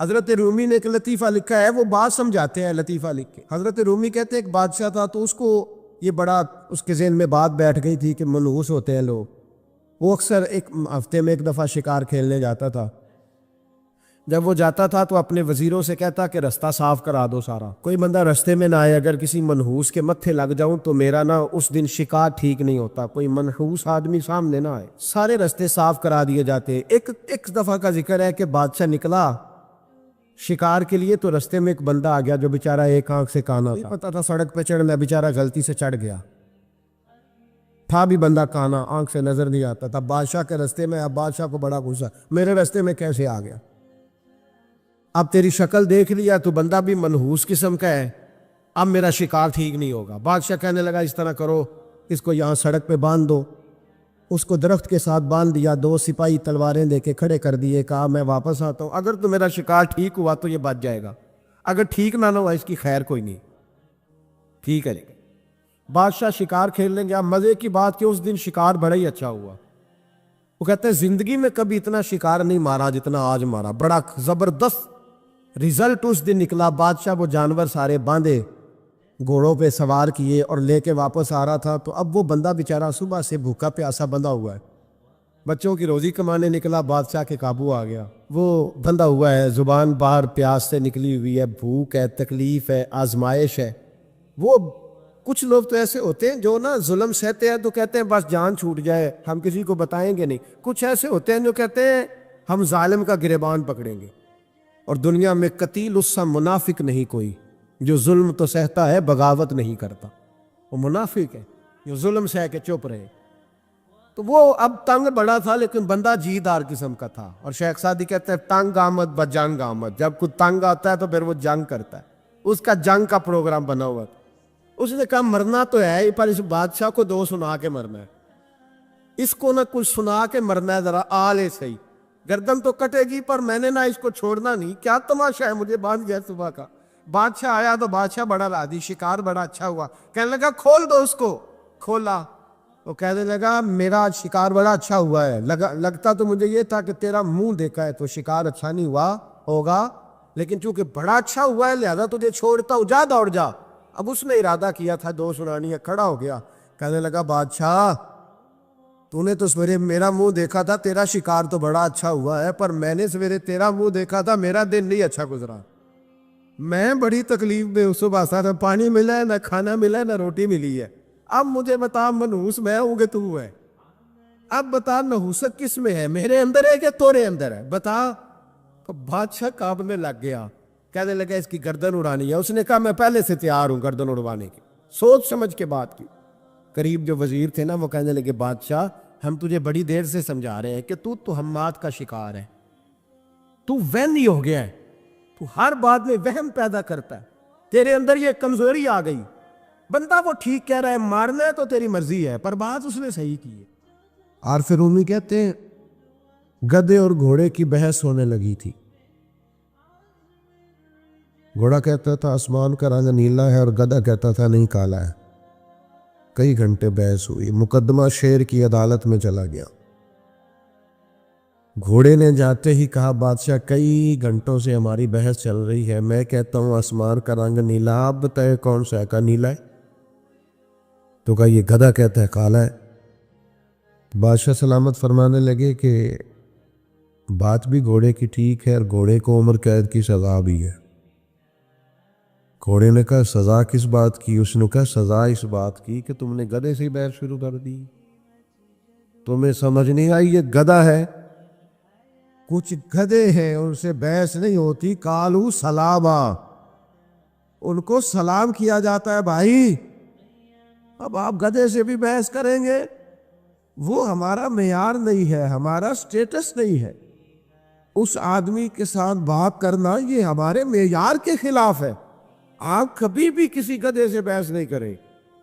حضرت رومی نے ایک لطیفہ لکھا ہے، وہ بات سمجھاتے ہیں لطیفہ لکھ کے۔ حضرت رومی کہتے ہیں ایک بادشاہ تھا، تو اس کو یہ بڑا اس کے ذہن میں بات بیٹھ گئی تھی کہ منحوس ہوتے ہیں لوگ۔ وہ اکثر ایک ہفتے میں ایک دفعہ شکار کھیلنے جاتا تھا۔ جب وہ جاتا تھا تو اپنے وزیروں سے کہتا کہ رستہ صاف کرا دو سارا، کوئی بندہ رستے میں نہ آئے، اگر کسی منحوس کے متھے لگ جاؤں تو میرا نا اس دن شکار ٹھیک نہیں ہوتا، کوئی منحوس آدمی سامنے نہ آئے۔ سارے رستے صاف کرا دیے جاتے۔ ایک دفعہ کا ذکر ہے کہ بادشاہ نکلا شکار کے لیے، تو رستے میں ایک بندہ آ گیا جو بیچارہ ایک آنکھ سے کانا تھا، پتا تھا سڑک پہ چڑھنا، بیچارہ غلطی سے چڑھ گیا، تھا بھی بندہ کانا، آنکھ سے نظر نہیں آتا تھا۔ بادشاہ کے رستے میں، اب بادشاہ کو بڑا غصہ، میرے رستے میں کیسے آ گیا؟ اب تیری شکل دیکھ لیا تو بندہ بھی منحوس قسم کا ہے، اب میرا شکار ٹھیک نہیں ہوگا۔ بادشاہ کہنے لگا اس طرح کرو، اس کو یہاں سڑک پہ باندھ دو۔ اس کو درخت کے ساتھ باندھ دیا، 2 سپاہی تلواریں لے کے کھڑے کر دیے، کہا میں واپس آتا ہوں، اگر تو میرا شکار ٹھیک ہوا تو یہ بچ جائے گا، اگر ٹھیک نہ ہوا اس کی خیر کوئی نہیں، ٹھیک ہے۔ بادشاہ شکار کھیلنے گیا، مزے کی بات کہ اس دن شکار بڑا ہی اچھا ہوا۔ وہ کہتے ہیں زندگی میں کبھی اتنا شکار نہیں مارا جتنا آج مارا، بڑا زبردست رزلٹ اس دن نکلا۔ بادشاہ وہ جانور سارے باندھے، گھوڑوں پہ سوار کیے اور لے کے واپس آ رہا تھا، تو اب وہ بندہ بیچارہ صبح سے بھوکا پیاسا بندھا ہوا ہے، بچوں کی روزی کمانے نکلا، بادشاہ کے قابو آ گیا، وہ بندھا ہوا ہے، زبان باہر پیاس سے نکلی ہوئی ہے، بھوک ہے، تکلیف ہے، آزمائش ہے۔ وہ کچھ لوگ تو ایسے ہوتے ہیں جو نا ظلم سہتے ہیں تو کہتے ہیں بس جان چھوٹ جائے، ہم کسی کو بتائیں گے نہیں۔ کچھ ایسے ہوتے ہیں جو کہتے ہیں ہم ظالم کا گریبان پکڑیں گے۔ اور دنیا میں قتیل اس سا منافق نہیں کوئی جو ظلم تو سہتا ہے بغاوت نہیں کرتا، وہ منافق ہے جو ظلم سہ کے چپ رہے۔ تو وہ اب تنگ بڑا تھا لیکن بندہ جی دار قسم کا تھا، اور شیخ سعدی کہتے ہیں تنگ آمد بجنگ آمد، جب کوئی تنگ آتا ہے تو پھر وہ جنگ کرتا ہے، اس کا جنگ کا پروگرام بنا ہوا تھا۔ اس نے کہا مرنا تو ہے پر اس بادشاہ کو 2 سنا کے مرنا ہے، اس کو نہ کچھ سنا کے مرنا ہے، ذرا آلے صحیح، گردن تو کٹے گی پر میں نے نہ اس کو چھوڑنا نہیں۔ کیا تماشا ہے، مجھے باندھ گیا صبح کا۔ بادشاہ آیا تو بادشاہ بڑا راضی، شکار بڑا اچھا ہوا، کہنے لگا کھول دو اس کو۔ کھولا، وہ کہنے لگا میرا شکار بڑا اچھا ہوا ہے، لگتا تو مجھے یہ تھا کہ تیرا منہ دیکھا ہے تو شکار اچھا نہیں ہوا ہوگا، لیکن چونکہ بڑا اچھا ہوا ہے لہذا تجھے چھوڑتا ہوں، جا دوڑ جا۔ اب اس نے ارادہ کیا تھا 2 سنانی ہے، کھڑا ہو گیا، کہنے لگا بادشاہ تو نے تو سویرے میرا منہ دیکھا تھا، تیرا شکار تو بڑا اچھا ہوا ہے، پر میں نے سویرے تیرا منہ دیکھا تھا، میرا دن نہیں اچھا گزرا، میں بڑی تکلیف میں صبح سارا پانی ملا ہے، نہ کھانا ملا ہے، نہ روٹی ملی ہے۔ اب مجھے بتا منحوس میں ہوں کہ تو ہے، اب بتا نحوست کس میں ہے، میرے اندر ہے کہ تورے اندر ہے، بتا۔ تو بادشاہ کانپنے لگ گیا، کہنے لگا اس کی گردن اڑانی ہے۔ اس نے کہا میں پہلے سے تیار ہوں گردن اڑوانے کی، سوچ سمجھ کے بات کی۔ قریب جو وزیر تھے نا وہ کہنے لگے بادشاہ ہم تجھے بڑی دیر سے سمجھا رہے ہیں کہ تو ہمات کا شکار ہے، تو وہمی ہو گیا ہے، تو ہر بات میں وہم پیدا کرتا ہے، تیرے اندر یہ کمزوری آ گئی۔ بندہ وہ ٹھیک کہہ رہا ہے، مارنا ہے تو تیری مرضی ہے، پر بات اس نے صحیح کی ہے۔ عارف رومی کہتے ہیں گدھے اور گھوڑے کی بحث ہونے لگی تھی۔ گھوڑا کہتا تھا آسمان کا رنگ نیلا ہے اور گدھا کہتا تھا نہیں کالا ہے۔ کئی گھنٹے بحث ہوئی، مقدمہ شیر کی عدالت میں چلا گیا۔ گھوڑے نے جاتے ہی کہا بادشاہ کئی گھنٹوں سے ہماری بحث چل رہی ہے، میں کہتا ہوں آسمان کا رنگ نیلا، آپ بتائیں کون سا کا نیلا ہے؟ تو کہا یہ گدھا کہتا ہے کالا ہے۔ بادشاہ سلامت فرمانے لگے کہ بات بھی گھوڑے کی ٹھیک ہے اور گھوڑے کو عمر قید کی سزا بھی ہے۔ گھوڑے نے کہا سزا کس بات کی؟ اس نے کہا سزا اس بات کی کہ تم نے گدھے سے بحث شروع کر دی، تمہیں سمجھ نہیں آئی یہ گدھا ہے؟ کچھ گدھے ہیں ان سے بحث نہیں ہوتی، کالو سلاما، ان کو سلام کیا جاتا ہے بھائی۔ اب آپ گدھے سے بھی بحث کریں گے، وہ ہمارا معیار نہیں ہے، ہمارا سٹیٹس نہیں ہے، اس آدمی کے ساتھ بات کرنا یہ ہمارے معیار کے خلاف ہے۔ آپ کبھی بھی کسی گدھے سے بحث نہیں کریں،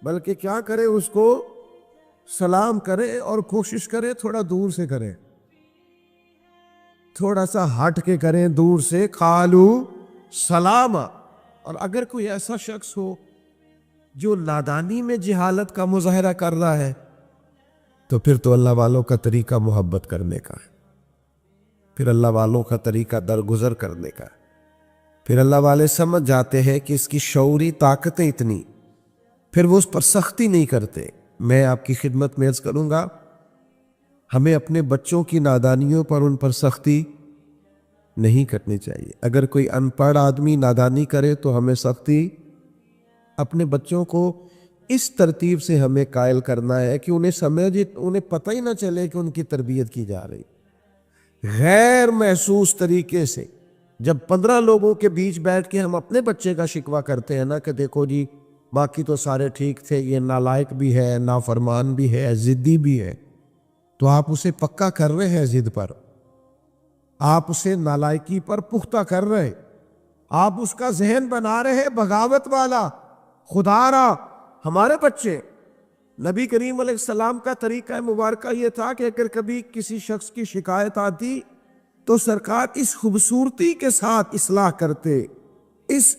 بلکہ کیا کریں، اس کو سلام کریں اور کوشش کریں تھوڑا دور سے کریں، تھوڑا سا ہٹ کے کریں، دور سے، کالو سلام۔ اور اگر کوئی ایسا شخص ہو جو نادانی میں جہالت کا مظاہرہ کر رہا ہے تو پھر تو اللہ والوں کا طریقہ محبت کرنے کا ہے، پھر اللہ والوں کا طریقہ درگزر کرنے کا ہے۔ پھر اللہ والے سمجھ جاتے ہیں کہ اس کی شعوری طاقتیں اتنی، پھر وہ اس پر سختی نہیں کرتے۔ میں آپ کی خدمت میں عرض کروں گا، ہمیں اپنے بچوں کی نادانیوں پر ان پر سختی نہیں کرنی چاہیے۔ اگر کوئی ان پڑھ آدمی نادانی کرے تو ہمیں سختی اپنے بچوں کو اس ترتیب سے ہمیں قائل کرنا ہے کہ انہیں پتہ ہی نہ چلے کہ ان کی تربیت کی جا رہی، غیر محسوس طریقے سے۔ جب 15 لوگوں کے بیچ بیٹھ کے ہم اپنے بچے کا شکوہ کرتے ہیں نا کہ دیکھو جی باقی تو سارے ٹھیک تھے، یہ نالائق بھی ہے، نافرمان بھی ہے، ضدی بھی ہے، تو آپ اسے پکا کر رہے ہیں ضد پر، آپ اسے نالائکی پر پختہ کر رہے، آپ اس کا ذہن بنا رہے ہیں بغاوت والا، خدارا۔ ہمارے بچے، نبی کریم علیہ السلام کا طریقہ مبارکہ یہ تھا کہ اگر کبھی کسی شخص کی شکایت آتی تو سرکار اس خوبصورتی کے ساتھ اصلاح کرتے، اس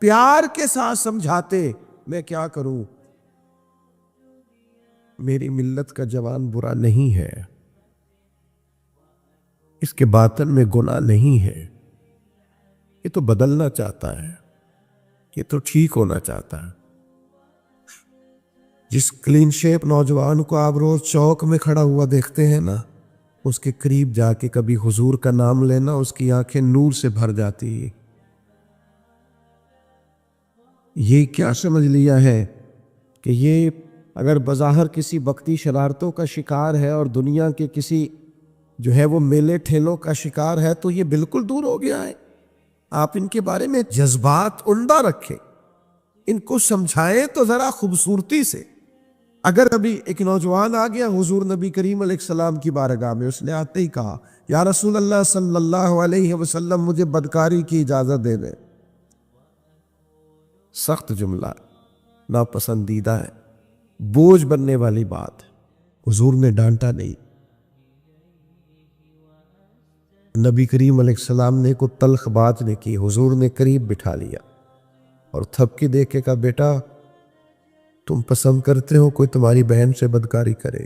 پیار کے ساتھ سمجھاتے، میں کیا کروں، میری ملت کا جوان برا نہیں ہے، اس کے باطن میں گناہ نہیں ہے، یہ تو بدلنا چاہتا ہے، یہ تو ٹھیک ہونا چاہتا ہے۔ جس کلین شیپ نوجوان کو آپ روز چوک میں کھڑا ہوا دیکھتے ہیں نا، اس کے قریب جا کے کبھی حضور کا نام لینا، اس کی آنکھیں نور سے بھر جاتی ہیں۔ یہ کیا سمجھ لیا ہے کہ یہ اگر بظاہر کسی وقتی شرارتوں کا شکار ہے اور دنیا کے کسی جو ہے وہ میلے ٹھیلوں کا شکار ہے تو یہ بالکل دور ہو گیا ہے۔ آپ ان کے بارے میں جذبات عمدہ رکھیں، ان کو سمجھائیں تو ذرا خوبصورتی سے۔ اگر ابھی ایک نوجوان آ گیا حضور نبی کریم علیہ السلام کی بارگاہ میں، اس نے آتے ہی کہا یا رسول اللہ صلی اللہ علیہ وسلم مجھے بدکاری کی اجازت دے دیں، سخت جملہ، ناپسندیدہ ہے، بوجھ بننے والی بات۔ حضور نے ڈانٹا نہیں، نبی کریم علیہ السلام نے کوئی تلخ بات نہیں کی، حضور نے قریب بٹھا لیا اور تھپکی دے کے کہا بیٹا تم پسند کرتے ہو کوئی تمہاری بہن سے بدکاری کرے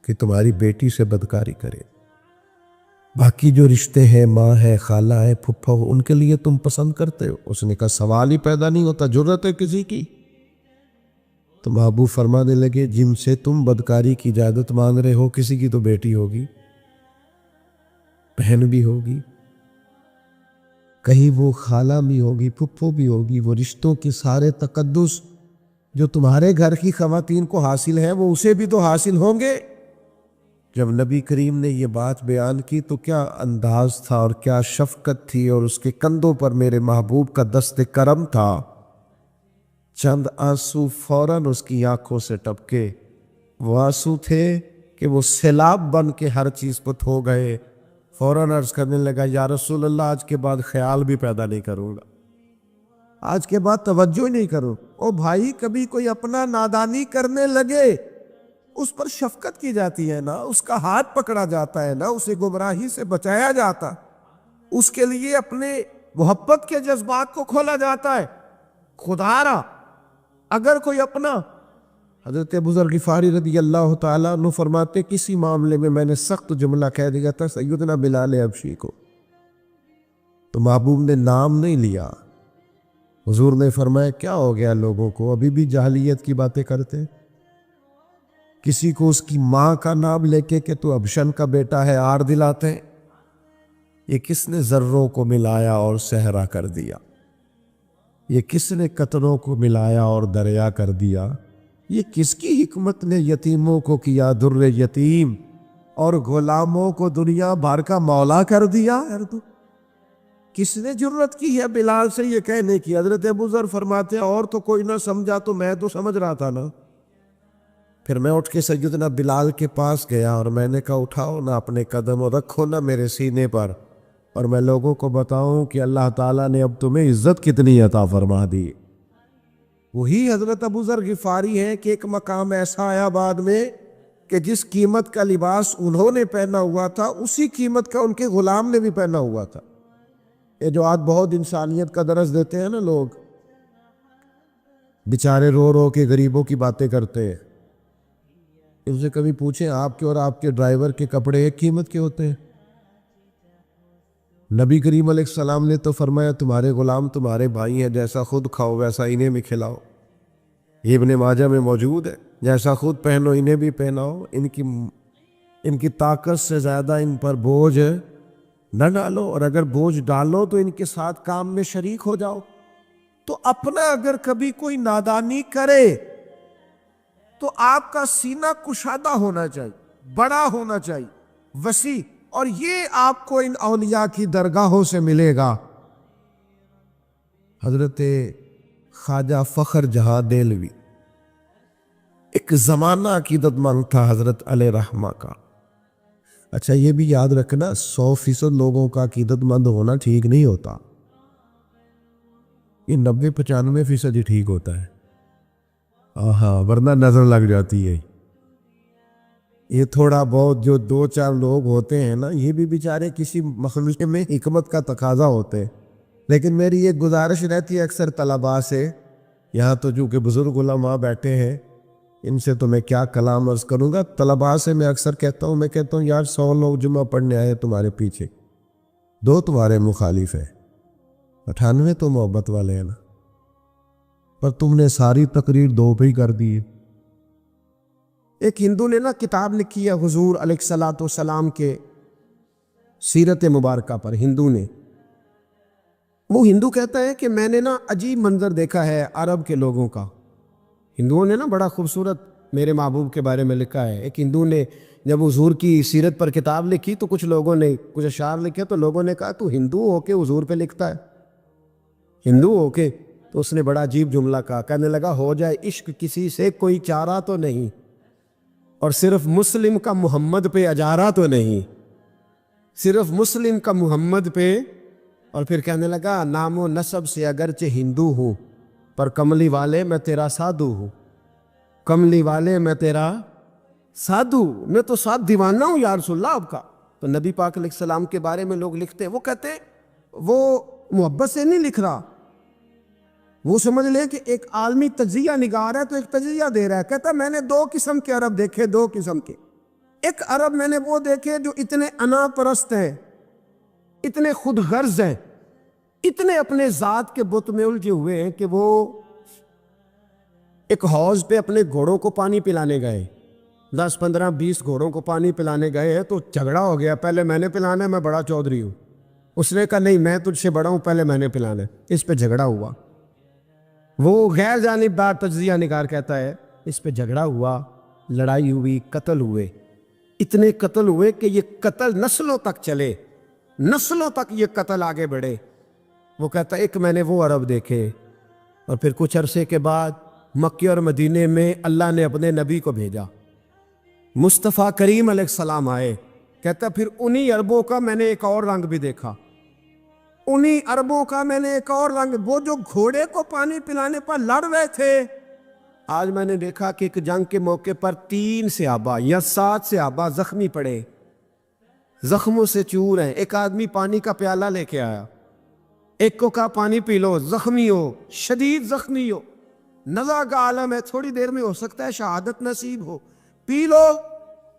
کہ تمہاری بیٹی سے بدکاری کرے؟ باقی جو رشتے ہیں، ماں ہے، خالہ ہے، پھپھا ہو، ان کے لیے تم پسند کرتے ہو؟ اس نے کہا سوال ہی پیدا نہیں ہوتا، جرت ہے کسی کی؟ تو محبوب فرمانے لگے جن سے تم بدکاری کی اجازت مانگ رہے ہو کسی کی تو بیٹی ہوگی، بہن بھی ہوگی، کہیں وہ خالہ بھی ہوگی، پھپھو بھی ہوگی۔ وہ رشتوں کے سارے تقدس جو تمہارے گھر کی خواتین کو حاصل ہیں وہ اسے بھی تو حاصل ہوں گے۔ جب نبی کریم نے یہ بات بیان کی تو کیا انداز تھا اور کیا شفقت تھی، اور اس کے کندھوں پر میرے محبوب کا دست کرم تھا۔ چند آنسو فوراً اس کی آنکھوں سے ٹپکے، وہ آنسو تھے کہ وہ سیلاب بن کے ہر چیز کو دھو گئے۔ فوراً عرض کرنے لگا یا رسول اللہ آج کے بعد خیال بھی پیدا نہیں کروں گا، آج کے بعد توجہ نہیں کروں۔ او بھائی کبھی کوئی اپنا نادانی کرنے لگے اس پر شفقت کی جاتی ہے نا، اس کا ہاتھ پکڑا جاتا ہے نا، اسے گمراہی سے بچایا جاتا، اس کے لیے اپنے محبت کے جذبات کو کھولا جاتا ہے۔ خدارا اگر کوئی اپنا، حضرت ابو ذر غفاری رضی اللہ تعالیٰ عنہ فرماتے کسی معاملے میں میں نے سخت جملہ کہہ دیا تھا سیدنا بلال حبشی کو، تو محبوب نے نام نہیں لیا، حضور نے فرمایا کیا ہو گیا لوگوں کو ابھی بھی جاہلیت کی باتیں کرتے؟ کسی کو اس کی ماں کا نام لے کے کہ تو ابشن کا بیٹا ہے آر دلاتے ہیں؟ یہ کس نے ذروں کو ملایا اور صحرا کر دیا؟ یہ کس نے قطروں کو ملایا اور دریا کر دیا؟ یہ کس کی حکمت نے یتیموں کو کیا در یتیم اور غلاموں کو دنیا بھر کا مولا کر دیا؟ کس نے جرت کی ہے بلال سے یہ کہنے کی؟ حضرت ابو ذر فرماتے ہیں اور تو کوئی نہ سمجھا تو میں تو سمجھ رہا تھا نا۔ پھر میں اٹھ کے سیدنا بلال کے پاس گیا اور میں نے کہا اٹھاؤ نہ اپنے قدم اور رکھو نہ میرے سینے پر، اور میں لوگوں کو بتاؤں کہ اللہ تعالیٰ نے اب تمہیں عزت کتنی عطا فرما دی۔ وہی حضرت ابو ذر غفاری ہیں کہ ایک مقام ایسا آیا بعد میں کہ جس قیمت کا لباس انہوں نے پہنا ہوا تھا اسی قیمت کا ان کے غلام نے بھی پہنا ہوا تھا۔ یہ جو آج بہت انسانیت کا درس دیتے ہیں نا لوگ، بیچارے رو رو کے غریبوں کی باتیں کرتے ہیں، ان سے کبھی پوچھیں آپ کے اور آپ کے ڈرائیور کے کپڑے ایک قیمت کے ہوتے ہیں؟ نبی کریم علیہ السلام نے تو فرمایا تمہارے غلام تمہارے بھائی ہیں، جیسا خود کھاؤ ویسا انہیں بھی کھلاؤ۔ یہ ابن ماجہ میں موجود ہے، جیسا خود پہنو انہیں بھی پہناؤ، ان کی طاقت سے زیادہ ان پر بوجھ نہ ڈالو، اور اگر بوجھ ڈالو تو ان کے ساتھ کام میں شریک ہو جاؤ۔ تو اپنا اگر کبھی کوئی نادانی کرے تو آپ کا سینہ کشادہ ہونا چاہیے، بڑا ہونا چاہیے، وسیع، اور یہ آپ کو ان اولیاء کی درگاہوں سے ملے گا۔ حضرت خواجہ فخر جہاں دہلوی ایک زمانہ عقیدت مند تھا حضرت علیہ رحمہ کا۔ اچھا یہ بھی یاد رکھنا 100% لوگوں کا عقیدت مند ہونا ٹھیک نہیں ہوتا، یہ 90-95% ہی ٹھیک ہوتا ہے، ورنہ نظر لگ جاتی ہے۔ یہ تھوڑا بہت جو 2-4 لوگ ہوتے ہیں نا، یہ بھی بیچارے کسی مخلوق میں حکمت کا تقاضا ہوتے ہیں۔ لیکن میری یہ گزارش رہتی ہے اکثر طلباء سے، یہاں تو چونکہ بزرگ علماء بیٹھے ہیں، ان سے تو میں کیا کلام عرض کروں گا، طلباء سے میں اکثر کہتا ہوں یار 100 لوگ جمعہ پڑھنے آئے تمہارے پیچھے، 2 تمہارے مخالف ہیں، 98 تو محبت والے ہیں نا، پر تم نے ساری تقریر 2 پہ ہی کر دی۔ ایک ہندو نے نا کتاب لکھی ہے حضور علیہ الصلوۃ والسلام کے سیرت مبارکہ پر، ہندو نے، وہ ہندو کہتا ہے کہ میں نے نا عجیب منظر دیکھا ہے عرب کے لوگوں کا۔ ہندوؤں نے نا بڑا خوبصورت میرے محبوب کے بارے میں لکھا ہے۔ ایک ہندو نے جب حضور کی سیرت پر کتاب لکھی تو کچھ لوگوں نے کچھ اشعار لکھے، تو لوگوں نے کہا تو ہندو ہو کے حضور پہ لکھتا ہے، ہندو ہو کے؟ تو اس نے بڑا عجیب جملہ کہا، کہنے لگا ہو جائے عشق کسی سے کوئی چارہ تو نہیں، اور صرف مسلم کا محمد پہ اجارہ تو نہیں، صرف مسلم کا محمد پہ۔ اور پھر کہنے لگا نام و نسب سے اگرچہ ہندو ہوں، پر کملی والے میں تیرا سادھو ہوں، کملی والے میں تیرا سادھو، میں تو ساتھ دیوانہ ہوں یا رسول اللہ آپ کا۔ تو نبی پاک علیہ السلام کے بارے میں لوگ لکھتے ہیں، وہ کہتے ہیں وہ محبت سے نہیں لکھ رہا، وہ سمجھ لے کہ ایک عالمی تجزیہ نگار ہے تو ایک تجزیہ دے رہا ہے۔ کہتا ہے میں نے 2 قسم کے عرب دیکھے، 2 قسم کے۔ ایک عرب میں نے وہ دیکھے جو اتنے انا پرست ہیں، اتنے خود غرض ہیں، اتنے اپنے ذات کے بت میں الجھے ہوئے ہیں کہ وہ ایک حوض پہ اپنے گھوڑوں کو پانی پلانے گئے، 10 15 20 گھوڑوں کو پانی پلانے گئے ہیں، تو جھگڑا ہو گیا، پہلے میں نے پلانا ہے، میں بڑا چودھری ہوں۔ اس نے کہا نہیں میں تجھ سے بڑا ہوں، پہلے میں نے پلانا ہے۔ اس پہ جھگڑا ہوا، وہ غیر جانبدار تجزیہ نگار کہتا ہے اس پہ جھگڑا ہوا، لڑائی ہوئی، قتل ہوئے، اتنے قتل ہوئے کہ یہ قتل نسلوں تک چلے، نسلوں تک یہ قتل آگے بڑھے۔ وہ کہتا ہے ایک میں نے وہ عرب دیکھے، اور پھر کچھ عرصے کے بعد مکے اور مدینے میں اللہ نے اپنے نبی کو بھیجا، مصطفیٰ کریم علیہ السلام آئے۔ کہتا پھر انہی عربوں کا میں نے ایک اور رنگ بھی دیکھا، انہی عربوں کا میں نے ایک اور رنگ، وہ جو گھوڑے کو پانی پلانے پر لڑ رہے تھے، آج میں نے دیکھا کہ ایک جنگ کے موقع پر 3 صحابہ یا 7 صحابہ زخمی پڑے، زخموں سے چور ہیں۔ ایک آدمی پانی کا پیالہ لے کے آیا، ایک کو کہا پانی پی لو، زخمی ہو، شدید زخمی ہو، نزع کا عالم ہے، تھوڑی دیر میں ہو سکتا ہے شہادت نصیب ہو، پی لو۔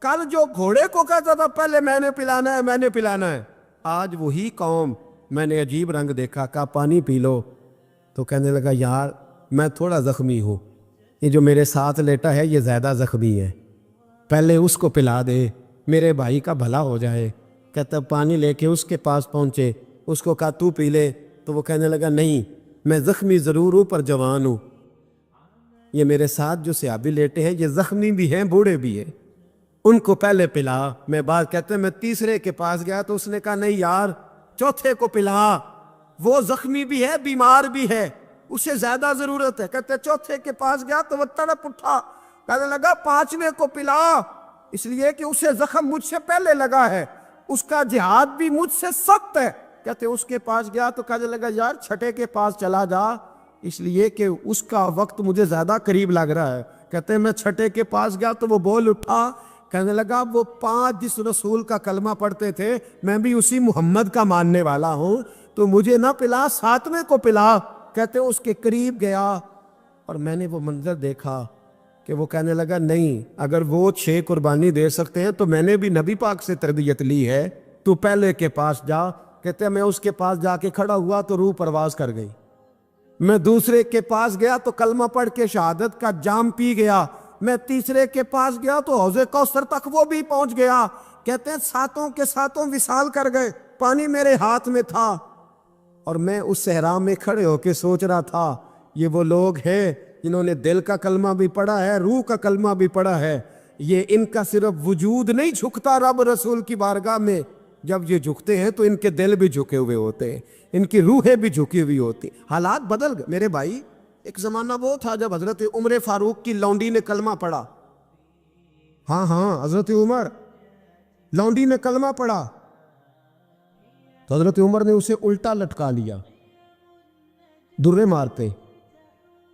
کل جو گھوڑے کو کہتا تھا پہلے میں نے پلانا ہے، میں نے پلانا ہے، آج وہی قوم میں نے عجیب رنگ دیکھا، کہا پانی پی لو۔ تو کہنے لگا یار میں تھوڑا زخمی ہوں، یہ جو میرے ساتھ لیٹا ہے یہ زیادہ زخمی ہے، پہلے اس کو پلا دے، میرے بھائی کا بھلا ہو جائے۔ کہتا پانی لے کے اس کے پاس پہنچے، اس کو کہا تو پی لے، تو وہ کہنے لگا نہیں میں زخمی ضرور ہوں پر جوان ہوں، یہ میرے ساتھ جو صحابی لیٹے ہیں یہ زخمی بھی ہیں بوڑھے بھی ہیں، ان کو پہلے پلا۔ میں بات کہتے ہیں میں تیسرے کے پاس گیا تو اس نے کہا نہیں یار چوتھے کو پلا، وہ زخمی بھی ہے بیمار بھی ہے، اسے زیادہ ضرورت ہے۔ کہتے چوتھے کے پاس گیا تو وہ تڑپ اٹھا، کہنے لگا 5ویں کو پلا، اس لیے کہ اسے زخم مجھ سے پہلے لگا ہے، اس کا جہاد بھی مجھ سے سخت ہے۔ کہتے اس کے پاس گیا تو کہنے لگا یار 6 کے پاس چلا جا، اس لیے کہ اس کا وقت مجھے زیادہ قریب لگ رہا ہے۔ کہتے میں 6 کے پاس گیا تو وہ بول اٹھا، کہنے لگا وہ 5 جس رسول کا کلمہ پڑھتے تھے میں بھی اسی محمد کا ماننے والا ہوں، تو مجھے نہ پلا 7ویں کو پلا۔ کہتے اس کے قریب گیا اور میں نے وہ منظر دیکھا کہ وہ کہنے لگا نہیں اگر وہ 6 قربانی دے سکتے ہیں تو میں نے بھی نبی پاک سے تربیت لی ہے، تو پہلے کے پاس جا، کہتے ہیں میں اس کے پاس جا کے کھڑا ہوا تو روح پرواز کر گئی، میں دوسرے کے پاس گیا تو کلمہ پڑھ کے شہادت کا جام پی گیا، میں تیسرے کے پاس گیا تو حوض کوثر تک وہ بھی پہنچ گیا۔ کہتے ہیں ساتوں کے ساتوں وصال کر گئے، پانی میرے ہاتھ میں تھا اور میں اس صحرا میں کھڑے ہو کے سوچ رہا تھا یہ وہ لوگ ہیں جنہوں نے دل کا کلمہ بھی پڑھا ہے، روح کا کلمہ بھی پڑھا ہے، یہ ان کا صرف وجود نہیں جھکتا رب رسول کی بارگاہ میں، جب یہ جھکتے ہیں تو ان کے دل بھی جھکے ہوئے ہوتے ہیں، ان کی روحیں بھی جھکی ہوئی ہوتی۔ حالات بدل گئے میرے بھائی۔ ایک زمانہ وہ تھا جب حضرت عمر فاروق کی لونڈی نے کلمہ پڑھا، ہاں حضرت عمر لونڈی نے کلمہ پڑھا تو حضرت عمر نے اسے الٹا لٹکا لیا، درے مارتے۔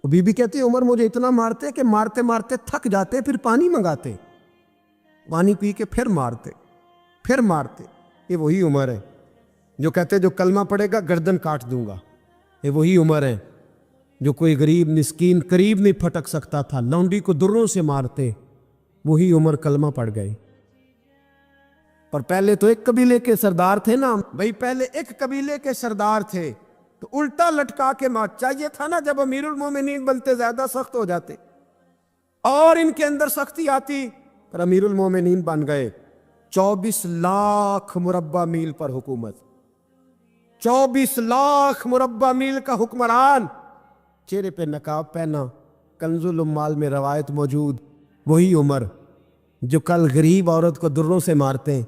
بی بی کہتی عمر مجھے اتنا مارتے کہ مارتے مارتے تھک جاتے، پھر پانی منگاتے، پانی پی کے پھر مارتے۔ یہ وہی عمر ہے جو کہتے جو کلمہ پڑھے گا گردن کاٹ دوں گا، یہ وہی عمر ہے جو کوئی غریب مسکین قریب نہیں پھٹک سکتا تھا، لونڈی کو دروں سے مارتے، وہی عمر کلمہ پڑھ گئے۔ پر پہلے تو ایک قبیلے کے سردار تھے نا بھائی، پہلے ایک قبیلے کے سردار تھے تو الٹا لٹکا کے مار چاہیے تھا نا، جب امیر المومنین بنتے زیادہ سخت ہو جاتے اور ان کے اندر سختی آتی، پر امیر المومنین بن گئے۔ 24 لاکھ مربع میل پر حکومت، 24 لاکھ مربع میل کا حکمران، چہرے پہ نقاب پہنا، کنز العمال میں روایت موجود، وہی عمر جو کل غریب عورت کو دروں سے مارتے ہیں،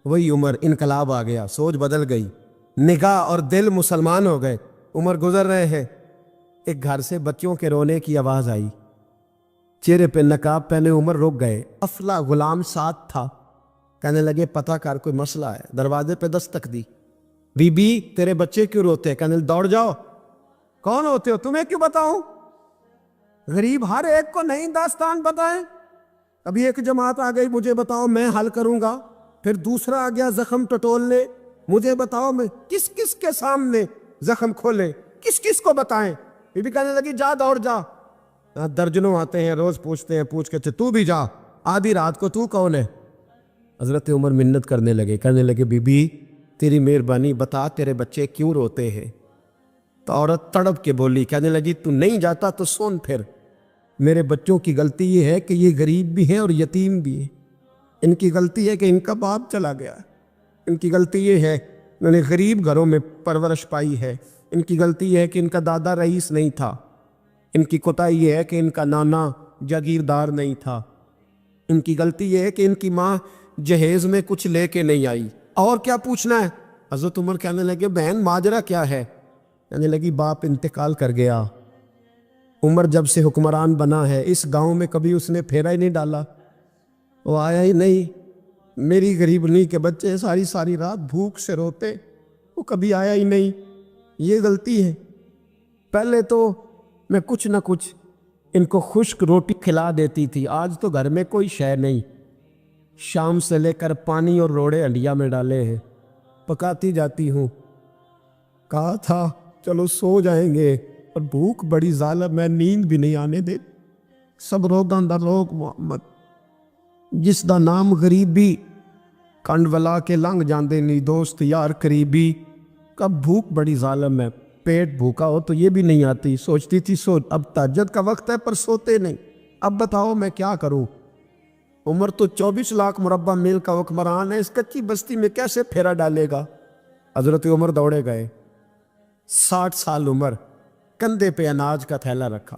وہی عمر۔ انقلاب آ گیا، سوچ بدل گئی، نگاہ اور دل مسلمان ہو گئے۔ عمر گزر رہے ہیں، ایک گھر سے بچوں کے رونے کی آواز آئی، چہرے پہ نقاب پہنے عمر رک گئے، افلا غلام ساتھ تھا، کہنے لگے پتہ کر کوئی مسئلہ ہے۔ دروازے پہ دستک دی، بی بی تیرے بچے کیوں روتے ہیں؟ کہنے دوڑ جاؤ، کون ہوتے ہو؟ تمہیں کیوں بتاؤں؟ غریب ہر ایک کو نہیں داستان بتائیں، ابھی ایک جماعت آ گئی مجھے بتاؤ میں حل کروں گا، پھر دوسرا آ گیا زخم ٹٹولنے، مجھے بتاؤ میں کس کس کے سامنے زخم کھولے، کس کس کو بتائیں؟ بی بی کہنے لگی جا دوڑ جا، درجنوں آتے ہیں روز پوچھتے ہیں، پوچھ کے تو بھی جا، آدھی رات کو تو کون ہے؟ حضرت عمر منت کرنے لگے، کہنے لگے بی بی تیری مہربانی بتا تیرے بچے کیوں روتے ہیں؟ تو عورت تڑپ کے بولی، کہنے لگی تو نہیں جاتا تو سن پھر، میرے بچوں کی غلطی یہ ہے کہ یہ غریب بھی ہیں اور یتیم بھی ہیں، ان کی غلطی ہے کہ ان کا باپ چلا گیا، ان کی غلطی یہ ہے انہوں نے غریب گھروں میں پرورش پائی ہے، ان کی غلطی یہ ہے کہ ان کا دادا رئیس نہیں تھا، ان کی کوتاہی یہ ہے کہ ان کا نانا جاگیردار نہیں تھا، ان کی غلطی یہ ہے کہ ان کی ماں جہیز میں کچھ لے کے نہیں آئی، اور کیا پوچھنا ہے؟ حضرت عمر کہنے لگے بہن ماجرا کیا ہے؟ کہنے لگی باپ انتقال کر گیا، عمر جب سے حکمران بنا ہے اس گاؤں میں کبھی اس نے پھیرا ہی نہیں ڈالا، وہ آیا ہی نہیں، میری غریبنی کے بچے ساری رات بھوک سے روتے، وہ کبھی آیا ہی نہیں، یہ غلطی ہے۔ پہلے تو میں کچھ نہ کچھ ان کو خشک روٹی کھلا دیتی تھی، آج تو گھر میں کوئی شے نہیں، شام سے لے کر پانی اور روڑے ہنڈیا میں ڈالے ہیں، پکاتی جاتی ہوں، کہا تھا چلو سو جائیں گے اور بھوک بڑی ظالم ہے، نیند بھی نہیں آنے دے، سب روگاں دا لوگ محمد جس دا نام غریبی، کنڈ ولا کے لنگ جاندے نہیں دوست یار قریبی، کب بھوک بڑی ظالم ہے، پیٹ بھوکا ہو تو یہ بھی نہیں آتی، سوچتی تھی سو اب تہجد کا وقت ہے پر سوتے نہیں، اب بتاؤ میں کیا کروں؟ عمر تو 24 لاکھ مربع میل کا حکمران ہے، اس کچی بستی میں کیسے پھیرا ڈالے گا؟ حضرت عمر دوڑے گئے، 60 سال عمر، کندھے پہ اناج کا تھیلا رکھا،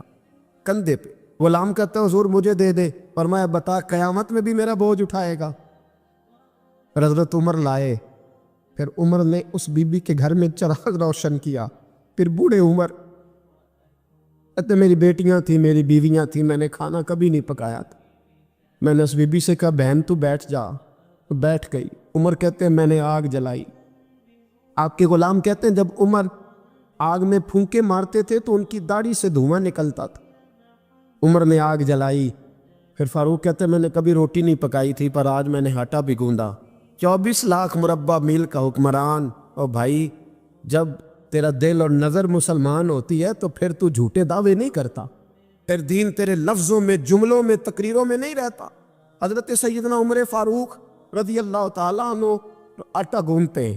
کندھے پہ، غلام کہتا ہے حضور مجھے دے دے، فرمایا بتا قیامت میں بھی میرا بوجھ اٹھائے گا؟ پھر حضرت عمر لائے، پھر عمر نے اس بی بی کے گھر میں چراغ روشن کیا، پھر بوڑھے عمر کہتے میری بیٹیاں تھیں، میری بیویاں تھیں، میں نے کھانا کبھی نہیں پکایا تھا، میں نے اس بی بی سے کہا بہن تو بیٹھ جا، تو بیٹھ گئی۔ عمر کہتے ہیں میں نے آگ جلائی، آپ کے غلام کہتے ہیں جب عمر آگ میں پھونکے مارتے تھے تو ان کی داڑھی سے دھواں نکلتا تھا، عمر نے آگ جلائی۔ پھر فاروق کہتے ہیں میں نے کبھی روٹی نہیں پکائی تھی پر آج میں نے آٹا بھی گوندا۔ 24 لاکھ مربع میل کا حکمران، اور بھائی جب تیرا دل اور نظر مسلمان ہوتی ہے تو پھر تو جھوٹے دعوے نہیں کرتا، پھر دین تیرے لفظوں میں، جملوں میں، تقریروں میں نہیں رہتا۔ حضرت سیدنا عمر فاروق رضی اللہ تعالیٰ عنہ آٹا گونتے ہیں،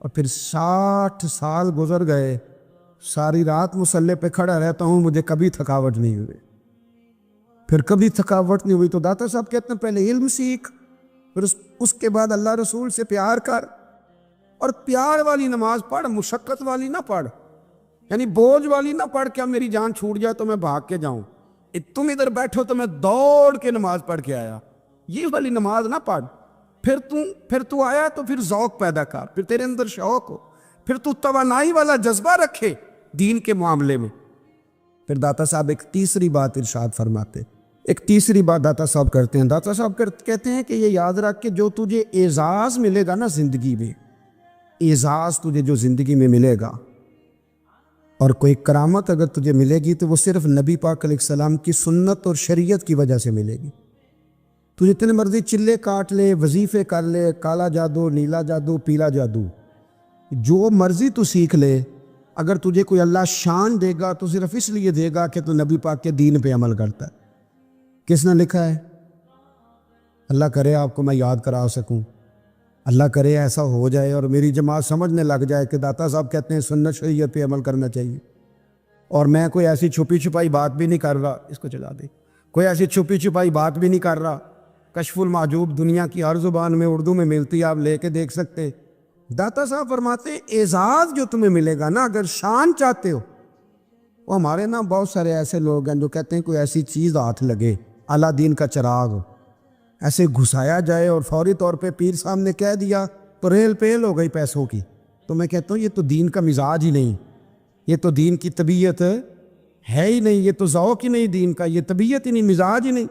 اور پھر 60 سال گزر گئے، ساری رات مصلی پہ کھڑا رہتا ہوں، مجھے کبھی تھکاوٹ نہیں ہوئی، پھر کبھی تھکاوٹ نہیں ہوئی۔ تو داتا صاحب کہتے ہیں پہلے علم سیکھ، پھر اس کے بعد اللہ رسول سے پیار کر، اور پیار والی نماز پڑھ، مشقت والی نہ پڑھ، یعنی بوجھ والی نہ پڑھ کہ اب میری جان چھوٹ جائے تو میں بھاگ کے جاؤں، تم ادھر بیٹھو تو میں دوڑ کے نماز پڑھ کے آیا، یہ والی نماز نہ پڑھ۔ پھر تو آیا تو پھر ذوق پیدا کر، پھر تیرے اندر شوق ہو، پھر تو توانائی والا جذبہ رکھے دین کے معاملے میں۔ پھر داتا صاحب ایک تیسری بات ارشاد فرماتے، ایک تیسری بات داتا صاحب کرتے ہیں، داتا صاحب کہتے ہیں کہ یہ یاد رکھ کہ جو تجھے اعزاز ملے گا نا زندگی میں، اعزاز تجھے جو زندگی میں ملے گا، اور کوئی کرامت اگر تجھے ملے گی تو وہ صرف نبی پاک علیہ السلام کی سنت اور شریعت کی وجہ سے ملے گی۔ تو جتنے مرضی چلے کاٹ لے، وظیفے کر لے، کالا جادو، نیلا جادو، پیلا جادو، جو مرضی تو سیکھ لے، اگر تجھے کوئی اللہ شان دے گا تو صرف اس لیے دے گا کہ تو نبی پاک کے دین پہ عمل کرتا ہے۔ کس نے لکھا ہے؟ اللہ کرے آپ کو میں یاد کرا سکوں، اللہ کرے ایسا ہو جائے اور میری جماعت سمجھنے لگ جائے کہ داتا صاحب کہتے ہیں سنت شریعت پہ عمل کرنا چاہیے، اور میں کوئی ایسی چھپی چھپائی بات بھی نہیں کر رہا، اس کو چلا دے، کوئی ایسی چھپی چھپائی بات بھی نہیں کر رہا، کشف المحجوب دنیا کی ہر زبان میں اردو میں ملتی ہے، آپ لے کے دیکھ سکتے۔ داتا صاحب فرماتے ہیں اعزاز جو تمہیں ملے گا نا، اگر شان چاہتے ہو، وہ ہمارے نا بہت سارے ایسے لوگ ہیں جو کہتے ہیں کوئی ایسی چیز ہاتھ لگے، اعلیٰ دین کا چراغ ایسے گھسایا جائے اور فوری طور پہ پیر صاحب نے کہہ دیا تو ریل پیل ہو گئی پیسوں کی، تو میں کہتا ہوں یہ تو دین کا مزاج ہی نہیں، یہ تو دین کی طبیعت ہے ہی نہیں، یہ تو ذوق ہی نہیں دین کا، یہ طبیعت ہی نہیں، مزاج ہی نہیں۔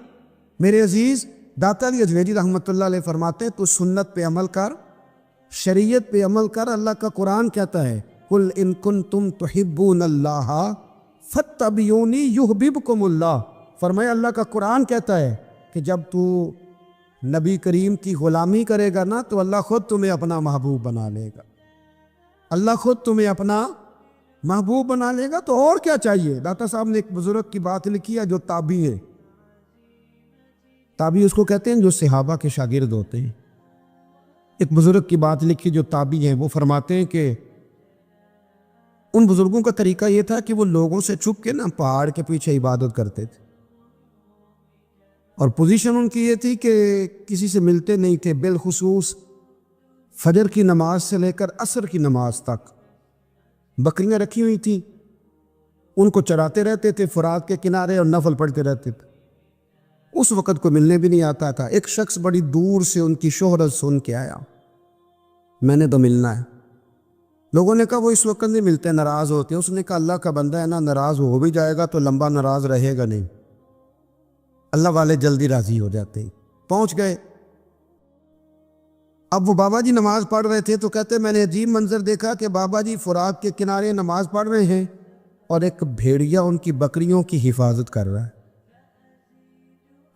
میرے عزیز داتا علی اجمیری رحمۃ اللہ علیہ فرماتے ہیں تو سنت پہ عمل کر، شریعت پہ عمل کر۔ اللہ کا قرآن کہتا ہے قل ان کنتم تحبون اللہ فاتبعونی یحببکم اللہ، فرمایا اللہ کا قرآن کہتا ہے کہ جب تو نبی کریم کی غلامی کرے گا نا تو اللہ خود تمہیں اپنا محبوب بنا لے گا، اللہ خود تمہیں اپنا محبوب بنا لے گا، تو اور کیا چاہیے۔ داتا صاحب نے ایک بزرگ کی بات لکھی ہے جو تابعی ہے، تابعی اس کو کہتے ہیں جو صحابہ کے شاگرد ہوتے ہیں۔ ایک بزرگ کی بات لکھی جو تابعی ہیں، وہ فرماتے ہیں کہ ان بزرگوں کا طریقہ یہ تھا کہ وہ لوگوں سے چھپ کے نا پہاڑ کے پیچھے عبادت کرتے تھے، اور پوزیشن ان کی یہ تھی کہ کسی سے ملتے نہیں تھے، بالخصوص فجر کی نماز سے لے کر عصر کی نماز تک بکریاں رکھی ہوئی تھیں، ان کو چراتے رہتے تھے فرات کے کنارے اور نفل پڑھتے رہتے تھے۔ اس وقت کو ملنے بھی نہیں آتا تھا۔ ایک شخص بڑی دور سے ان کی شہرت سن کے آیا، میں نے تو ملنا ہے۔ لوگوں نے کہا وہ اس وقت نہیں ملتے، ناراض ہوتے ہیں۔ اس نے کہا اللہ کا بندہ ہے نا، ناراض ہو بھی جائے گا تو لمبا ناراض رہے گا نہیں، اللہ والے جلدی راضی ہو جاتے ہیں۔ پہنچ گئے، اب وہ بابا جی نماز پڑھ رہے تھے تو کہتے میں نے عجیب منظر دیکھا کہ بابا جی فرات کے کنارے نماز پڑھ رہے ہیں اور ایک بھیڑیا ان کی بکریوں کی حفاظت کر رہا ہے۔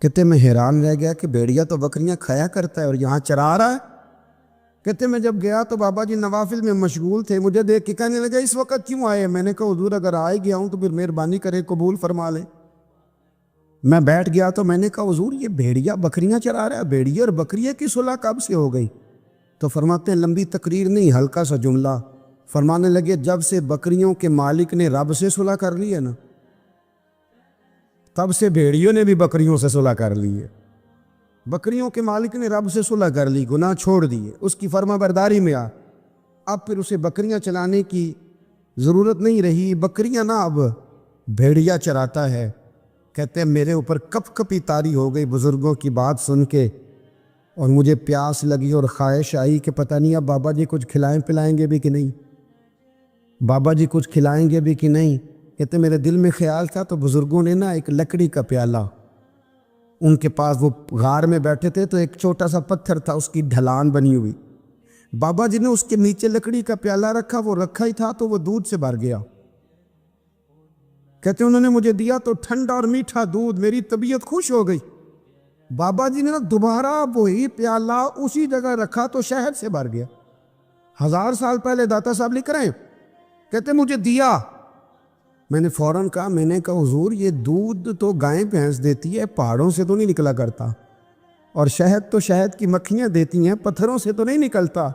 کہتے میں حیران رہ گیا کہ بھیڑیا تو بکریاں کھایا کرتا ہے اور یہاں چرا رہا ہے۔ کہتے میں جب گیا تو بابا جی نوافل میں مشغول تھے، مجھے دیکھ کے کہنے لگا اس وقت کیوں آئے؟ میں نے کہا حضور اگر آئے گیا ہوں تو پھر مہربانی کرے قبول فرما لے۔ میں بیٹھ گیا تو میں نے کہا حضور یہ بھیڑیا بکریاں چرا رہا ہے، بھیڑیا اور بکریے کی صلح کب سے ہو گئی؟ تو فرماتے ہیں لمبی تقریر نہیں، ہلکا سا جملہ، فرمانے لگے جب سے بکریوں کے مالک نے رب سے صلح کر لی ہے نا، تب سے بھیڑیوں نے بھی بکریوں سے صلح کر لی ہے۔ بکریوں کے مالک نے رب سے صلح کر لی، گناہ چھوڑ دیے، اس کی فرما برداری میں آ، اب پھر اسے بکریاں چلانے کی ضرورت نہیں رہی، بکریاں نہ اب بھیڑیا چراتا ہے۔ کہتے ہیں میرے اوپر کپ کپی طاری ہو گئی بزرگوں کی بات سن کے، اور مجھے پیاس لگی اور خواہش آئی کہ پتہ نہیں اب بابا جی کچھ کھلائیں پلائیں گے بھی کہ نہیں، بابا جی کچھ کھلائیں گے بھی کہ نہیں۔ کہتے میرے دل میں خیال تھا تو بزرگوں نے نا ایک لکڑی کا پیالہ، ان کے پاس وہ غار میں بیٹھے تھے تو ایک چھوٹا سا پتھر تھا، اس کی ڈھلان بنی ہوئی، بابا جی نے اس کے نیچے لکڑی کا پیالہ رکھا، وہ رکھا ہی تھا تو وہ دودھ سے بھر گیا۔ کہتے انہوں نے مجھے دیا تو ٹھنڈا اور میٹھا دودھ، میری طبیعت خوش ہو گئی۔ بابا جی نے نا دوبارہ وہی پیالہ اسی جگہ رکھا تو شہد سے بھر گیا۔ 1000 سال پہلے داتا صاحب لکھ رہے ہیں، کہتے مجھے دیا، میں نے فوراً کہا، میں نے کہا حضور یہ دودھ تو گائیں بھینس دیتی ہے، پہاڑوں سے تو نہیں نکلا کرتا، اور شہد تو شہد کی مکھیاں دیتی ہیں، پتھروں سے تو نہیں نکلتا،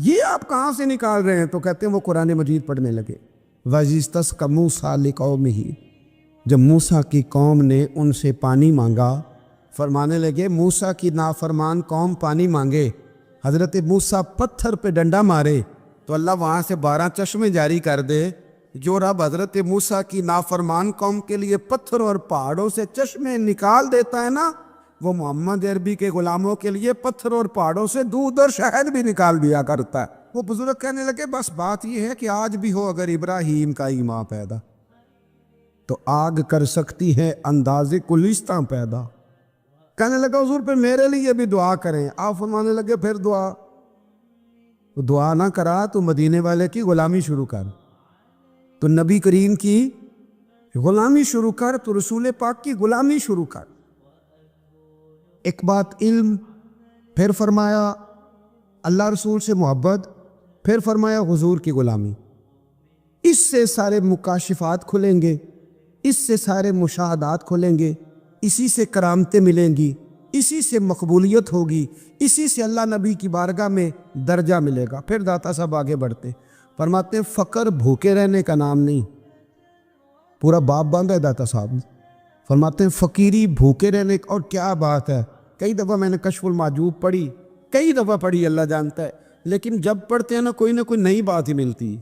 یہ آپ کہاں سے نکال رہے ہیں؟ تو کہتے ہیں وہ قرآن مجید پڑھنے لگے. وَإِذِ مُوسَىٰ لِقَوْمِهِ، جب موسیٰ کی قوم نے ان سے پانی مانگا، فرمانے لگے موسیٰ کی نافرمان قوم پانی مانگے، حضرت موسیٰ پتھر پہ ڈنڈا مارے تو اللہ وہاں سے 12 چشمے جاری کر دے. جو رب حضرت موسیٰ کی نافرمان قوم کے لیے پتھر اور پہاڑوں سے چشمے نکال دیتا ہے نا، وہ محمد عربی کے غلاموں کے لیے پتھر اور پہاڑوں سے دودھ اور شہد بھی نکال دیا کرتا ہے. وہ بزرگ کہنے لگے بس بات یہ ہے کہ آج بھی ہو اگر ابراہیم کا ایمان پیدا تو آگ کر سکتی ہے انداز گلستاں پیدا. کہنے لگا حضور پھر میرے لیے بھی دعا کریں. آپ فرمانے لگے پھر دعا نہ کرا تو مدینے والے کی غلامی شروع کر، تو نبی کریم کی غلامی شروع کر، تو رسول پاک کی غلامی شروع کر. ایک بات علم، پھر فرمایا اللہ رسول سے محبت، پھر فرمایا حضور کی غلامی. اس سے سارے مکاشفات کھلیں گے، اس سے سارے مشاہدات کھلیں گے، اسی سے کرامتیں ملیں گی، اسی سے مقبولیت ہوگی، اسی سے اللہ نبی کی بارگاہ میں درجہ ملے گا. پھر داتا صاحب آگے بڑھتے فرماتے ہیں فقر بھوکے رہنے کا نام نہیں. پورا باپ باندھا ہے داتا صاحب. فرماتے ہیں فقیری بھوکے رہنے کا. اور کیا بات ہے، کئی دفعہ میں نے کشف المحجوب پڑھی، کئی دفعہ پڑھی، اللہ جانتا ہے، لیکن جب پڑھتے ہیں نا کوئی نئی بات ہی ملتی.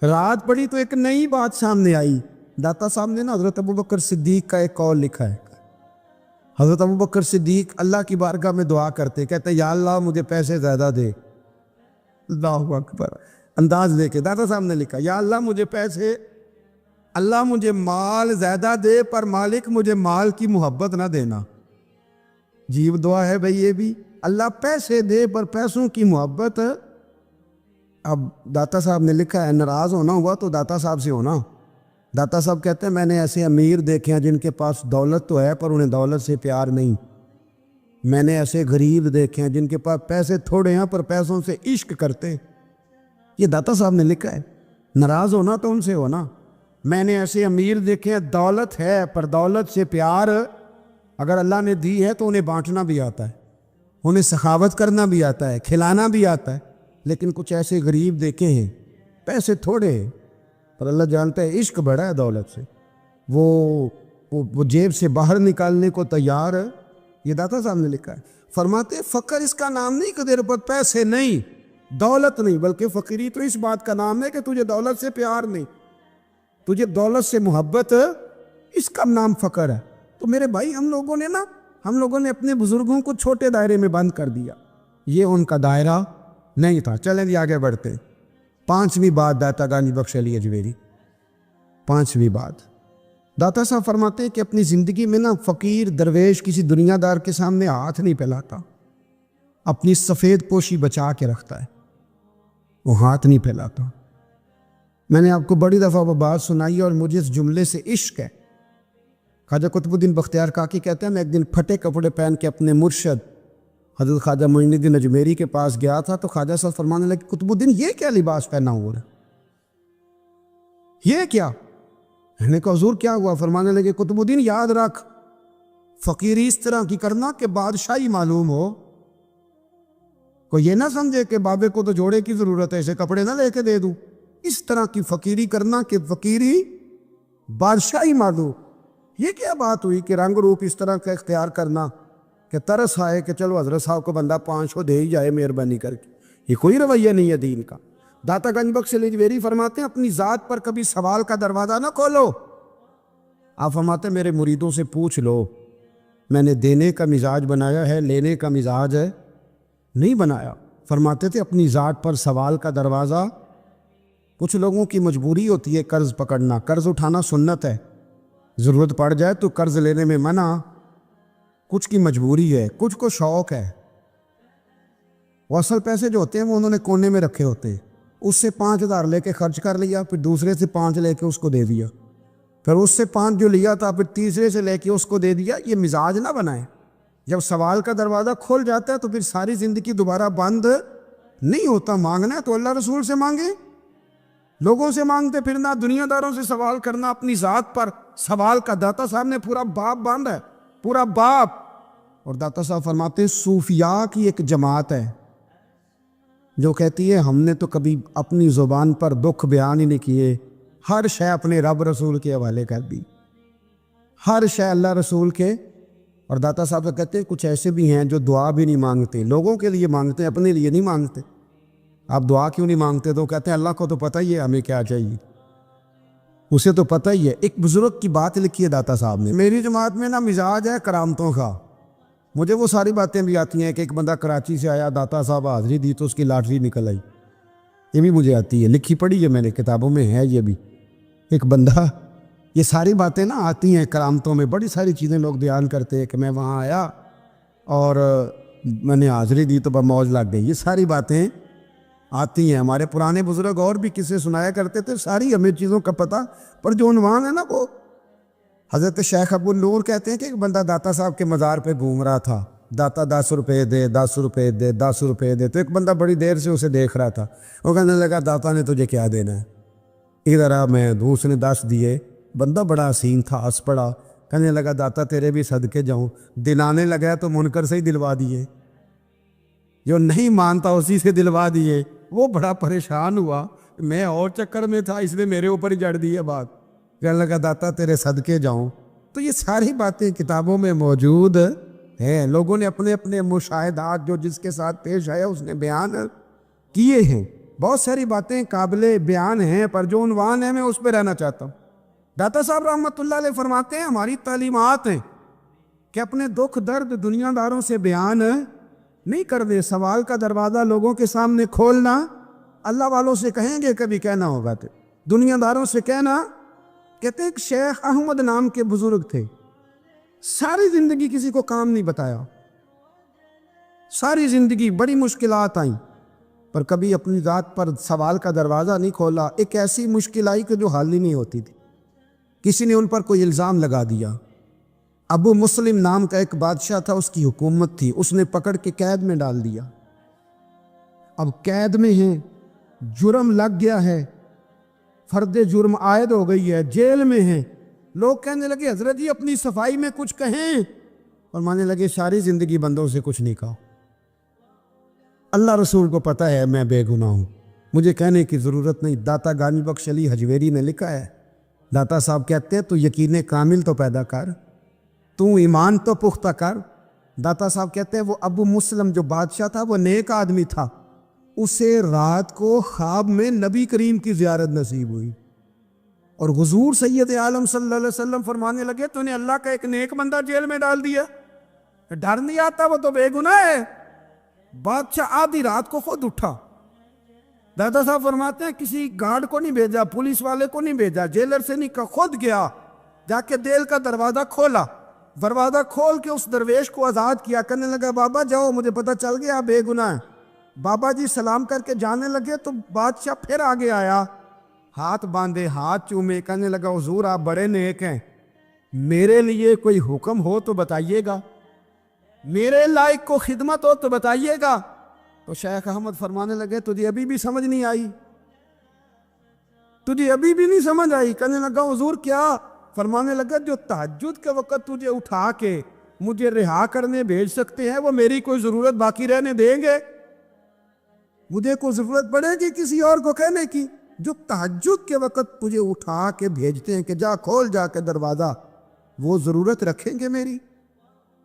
رات پڑھی تو ایک نئی بات سامنے آئی. داتا صاحب نے نا حضرت ابوبکر صدیق کا ایک قول لکھا ہے. حضرت ابوبکر صدیق اللہ کی بارگاہ میں دعا کرتے، کہتے یا اللہ مجھے پیسے زیادہ دے. اللہ اکبر، انداز دے کے داتا صاحب نے لکھا یا اللہ مجھے پیسے، اللہ مجھے مال زیادہ دے، پر مالک مجھے مال کی محبت نہ دینا. عجیب دعا ہے بھئی یہ بھی. اللہ پیسے دے پر پیسوں کی محبت. اب داتا صاحب نے لکھا ہے ناراض ہونا ہوا تو داتا صاحب سے ہونا. داتا صاحب کہتے ہیں میں نے ایسے امیر دیکھے ہیں جن کے پاس دولت تو ہے پر انہیں دولت سے پیار نہیں. میں نے ایسے غریب دیکھے ہیں جن کے پاس پیسے تھوڑے ہیں پر پیسوں سے عشق کرتے. یہ داتا صاحب نے لکھا ہے. ناراض ہونا تو ان سے ہونا. میں نے ایسے امیر دیکھے ہیں دولت ہے پر دولت سے پیار، اگر اللہ نے دی ہے تو انہیں بانٹنا بھی آتا ہے، انہیں سخاوت کرنا بھی آتا ہے، کھلانا بھی آتا ہے. لیکن کچھ ایسے غریب دیکھے ہیں پیسے تھوڑے ہیں پر اللہ جانتا ہے عشق بڑا ہے دولت سے، وہ جیب سے باہر نکالنے کو تیار ہے. یہ داتا صاحب نے لکھا ہے. فرماتے فقر اس کا نام نہیں کہ تیرے پر پیسے نہیں، دولت نہیں، بلکہ فقیری تو اس بات کا نام ہے کہ تجھے دولت سے پیار نہیں، تجھے دولت سے محبت، اس کا نام فقر ہے. تو میرے بھائی ہم لوگوں نے اپنے بزرگوں کو چھوٹے دائرے میں بند کر دیا. یہ ان کا دائرہ نہیں تھا. چلیں جی آگے بڑھتے. 5ویں بات داتا گانجی بخش علی اجمیری. 5ویں بات داتا صاحب فرماتے ہیں کہ اپنی زندگی میں نا فقیر درویش کسی دنیا دار کے سامنے ہاتھ نہیں پھیلاتا، اپنی سفید پوشی بچا کے رکھتا ہے، وہ ہاتھ نہیں پھیلاتا. میں نے آپ کو بڑی دفعہ وہ بات سنائی اور مجھے اس جملے سے عشق ہے. خواجہ قطب الدین بختیار کاکی کہتے ہیں میں ایک دن پھٹے کپڑے پہن کے اپنے مرشد حضرت خواجہ معین الدین اجمیری کے پاس گیا تھا تو خواجہ صاحب فرمانے لگے قطب الدین یہ کیا لباس پہنا ہوا ہے، یہ کیا؟ میں نے کہا حضور کیا ہوا؟ فرمانے لگے قطب الدین یاد رکھ فقیری اس طرح کی کرنا کہ بادشاہی معلوم ہو. کوئی یہ نہ سمجھے کہ بابے کو تو جوڑے کی ضرورت ہے اسے کپڑے نہ لے کے دے دوں. اس طرح کی فقیری کرنا کہ فقیری بادشاہی معلوم. یہ کیا بات ہوئی کہ رنگ روپ اس طرح کا اختیار کرنا کہ ترس آئے کہ چلو حضرت صاحب کو بندہ 500 دے ہی جائے مہربانی کر کے. یہ کوئی رویہ نہیں ہے دین کا. داتا گنج بخش علی اجمیری فرماتے ہیں اپنی ذات پر کبھی سوال کا دروازہ نہ کھولو. آپ فرماتے ہیں میرے مریدوں سے پوچھ لو میں نے دینے کا مزاج بنایا ہے، لینے کا مزاج ہے نہیں بنایا. فرماتے تھے اپنی ذات پر سوال کا دروازہ. کچھ لوگوں کی مجبوری ہوتی ہے قرض پکڑنا، قرض اٹھانا سنت ہے، ضرورت پڑ جائے تو قرض لینے میں منع. کچھ کی مجبوری ہے، کچھ کو شوق ہے. وہ اصل پیسے جو ہوتے ہیں وہ انہوں نے کونے میں رکھے ہوتے ہیں. اس سے 5000 لے کے خرچ کر لیا، پھر دوسرے سے 5 لے کے اس کو دے دیا، پھر اس سے 5 جو لیا تھا پھر تیسرے سے لے کے اس کو دے دیا. یہ مزاج نہ بنائیں. جب سوال کا دروازہ کھول جاتا ہے تو پھر ساری زندگی دوبارہ بند نہیں ہوتا. مانگنا ہے تو اللہ رسول سے مانگے، لوگوں سے مانگتے پھرنا، دنیا داروں سے سوال کرنا. اپنی ذات پر سوال کا داتا صاحب نے پورا باپ باندھا ہے، پورا باپ. اور داتا صاحب فرماتے ہیں صوفیاء کی ایک جماعت ہے جو کہتی ہے ہم نے تو کبھی اپنی زبان پر دکھ بیان ہی نہیں کیے، ہر شے اپنے رب رسول کے حوالے کر دی، ہر شے اللہ رسول کے۔ اور داتا صاحب تو کہتے ہیں کچھ ایسے بھی ہیں جو دعا بھی نہیں مانگتے، لوگوں کے لیے مانگتے ہیں، اپنے لیے نہیں مانگتے۔ آپ دعا کیوں نہیں مانگتے؟ تو کہتے ہیں اللہ کو تو پتہ ہی ہے ہمیں کیا چاہیے، اسے تو پتہ ہی ہے۔ ایک بزرگ کی بات لکھی ہے داتا صاحب نے، میری جماعت میں نا مزاج ہے کرامتوں کا، مجھے وہ ساری باتیں بھی آتی ہیں کہ ایک بندہ کراچی سے آیا، داتا صاحب حاضری دی تو اس کی لاٹری نکل آئی، یہ بھی مجھے آتی ہے، لکھی پڑھی ہے میں نے، کتابوں میں ہے یہ بھی۔ ایک بندہ، یہ ساری باتیں نا آتی ہیں کرامتوں میں، بڑی ساری چیزیں لوگ بیان کرتے ہیں کہ میں وہاں آیا اور میں نے حاضری دی تو موج لگ گئی، یہ ساری باتیں آتی ہیں۔ ہمارے پرانے بزرگ اور بھی قصے سنایا کرتے تھے، ساری ہمیں چیزوں کا پتہ، پر جو عنوان ہے نا وہ حضرت شیخ ابو النور کہتے ہیں کہ ایک بندہ داتا صاحب کے مزار پہ گھوم رہا تھا، داتا 10 روپے دے، 10 روپے دے، 10 روپے دے، تو ایک بندہ بڑی دیر سے اسے دیکھ رہا تھا، وہ کہنے لگا داتا نے تجھے کیا دینا ہے، ادھر آ میں دوں۔ اس نے 10 دیے، بندہ بڑا حسین تھا، ہنس پڑا، کہنے لگا داتا تیرے بھی صدقے جاؤں، دلانے لگا تو منکر سے ہی دلوا دیے، جو نہیں مانتا اسی سے دلوا دیے۔ وہ بڑا پریشان ہوا، میں اور چکر میں تھا، اس نے میرے اوپر ہی جڑ دی ہے بات، کہنے لگا داتا تیرے صدقے جاؤں۔ تو یہ ساری باتیں کتابوں میں موجود ہیں، لوگوں نے اپنے اپنے مشاہدات جو جس کے ساتھ پیش آیا اس نے بیان کیے ہیں۔ بہت ساری باتیں قابل بیان ہیں، پر جو عنوان ہے میں اس پہ رہنا چاہتا ہوں۔ داتا صاحب رحمۃ اللہ علیہ فرماتے ہیں ہماری تعلیمات ہیں کہ اپنے دکھ درد دنیا داروں سے بیان نہیں کر دے، سوال کا دروازہ لوگوں کے سامنے کھولنا، اللہ والوں سے کہیں گے کبھی کہنا ہوگا تو دنیا داروں سے کہنا۔ کہتے ہیں ایک شیخ احمد نام کے بزرگ تھے، ساری زندگی کسی کو کام نہیں بتایا، ساری زندگی بڑی مشکلات آئیں، پر کبھی اپنی ذات پر سوال کا دروازہ نہیں کھولا۔ ایک ایسی مشکل آئی کہ جو حل ہی نہیں ہوتی تھی، کسی نے ان پر کوئی الزام لگا دیا۔ ابو مسلم نام کا ایک بادشاہ تھا، اس کی حکومت تھی، اس نے پکڑ کے قید میں ڈال دیا۔ اب قید میں ہیں، جرم لگ گیا ہے، فرد جرم عائد ہو گئی ہے، جیل میں ہیں۔ لوگ کہنے لگے حضرت جی اپنی صفائی میں کچھ کہیں، اور ماننے لگے ساری زندگی بندوں سے کچھ نہیں کہا، اللہ رسول کو پتہ ہے میں بے گناہ ہوں، مجھے کہنے کی ضرورت نہیں۔ داتا غانی بخش علی حجویری نے لکھا ہے، داتا صاحب کہتے ہیں تو یقین کامل تو پیدا کر، تو ایمان تو پختہ کر۔ داتا صاحب کہتے ہیں وہ ابو مسلم جو بادشاہ تھا وہ نیک آدمی تھا، اسے رات کو خواب میں نبی کریم کی زیارت نصیب ہوئی، اور حضور سید عالم صلی اللہ علیہ وسلم فرمانے لگے تو نے اللہ کا ایک نیک بندہ جیل میں ڈال دیا، ڈر نہیں آتا، وہ تو بے گناہ ہے۔ بادشاہ آدھی رات کو خود اٹھا، دادا صاحب فرماتے ہیں کسی گارڈ کو نہیں بھیجا، پولیس والے کو نہیں بھیجا، جیلر سے نہیں کہا، خود گیا، جا کے جیل کا دروازہ کھولا، دروازہ کھول کے اس درویش کو آزاد کیا، کہنے لگا بابا جاؤ مجھے پتہ چل گیا بے گناہ ہے۔ بابا جی سلام کر کے جانے لگے تو بادشاہ پھر آگے آیا، ہاتھ باندھے، ہاتھ چومے، کہنے لگا حضور آپ بڑے نیک ہیں، میرے لیے کوئی حکم ہو تو بتائیے گا، میرے لائق کو خدمت ہو تو بتائیے گا۔ تو شیخ احمد فرمانے لگے تجھے ابھی بھی سمجھ نہیں آئی، تجھے ابھی بھی نہیں سمجھ آئی؟ کہنے لگا حضور کیا؟ فرمانے لگا جو تہجد کے وقت تجھے اٹھا کے مجھے رہا کرنے بھیج سکتے ہیں وہ میری کوئی ضرورت باقی رہنے دیں گے؟ مجھے کوئی ضرورت پڑے گی کسی اور کو کہنے کی؟ جو تہجد کے وقت تجھے اٹھا کے بھیجتے ہیں کہ جا کھول جا کے دروازہ، وہ ضرورت رکھیں گے میری؟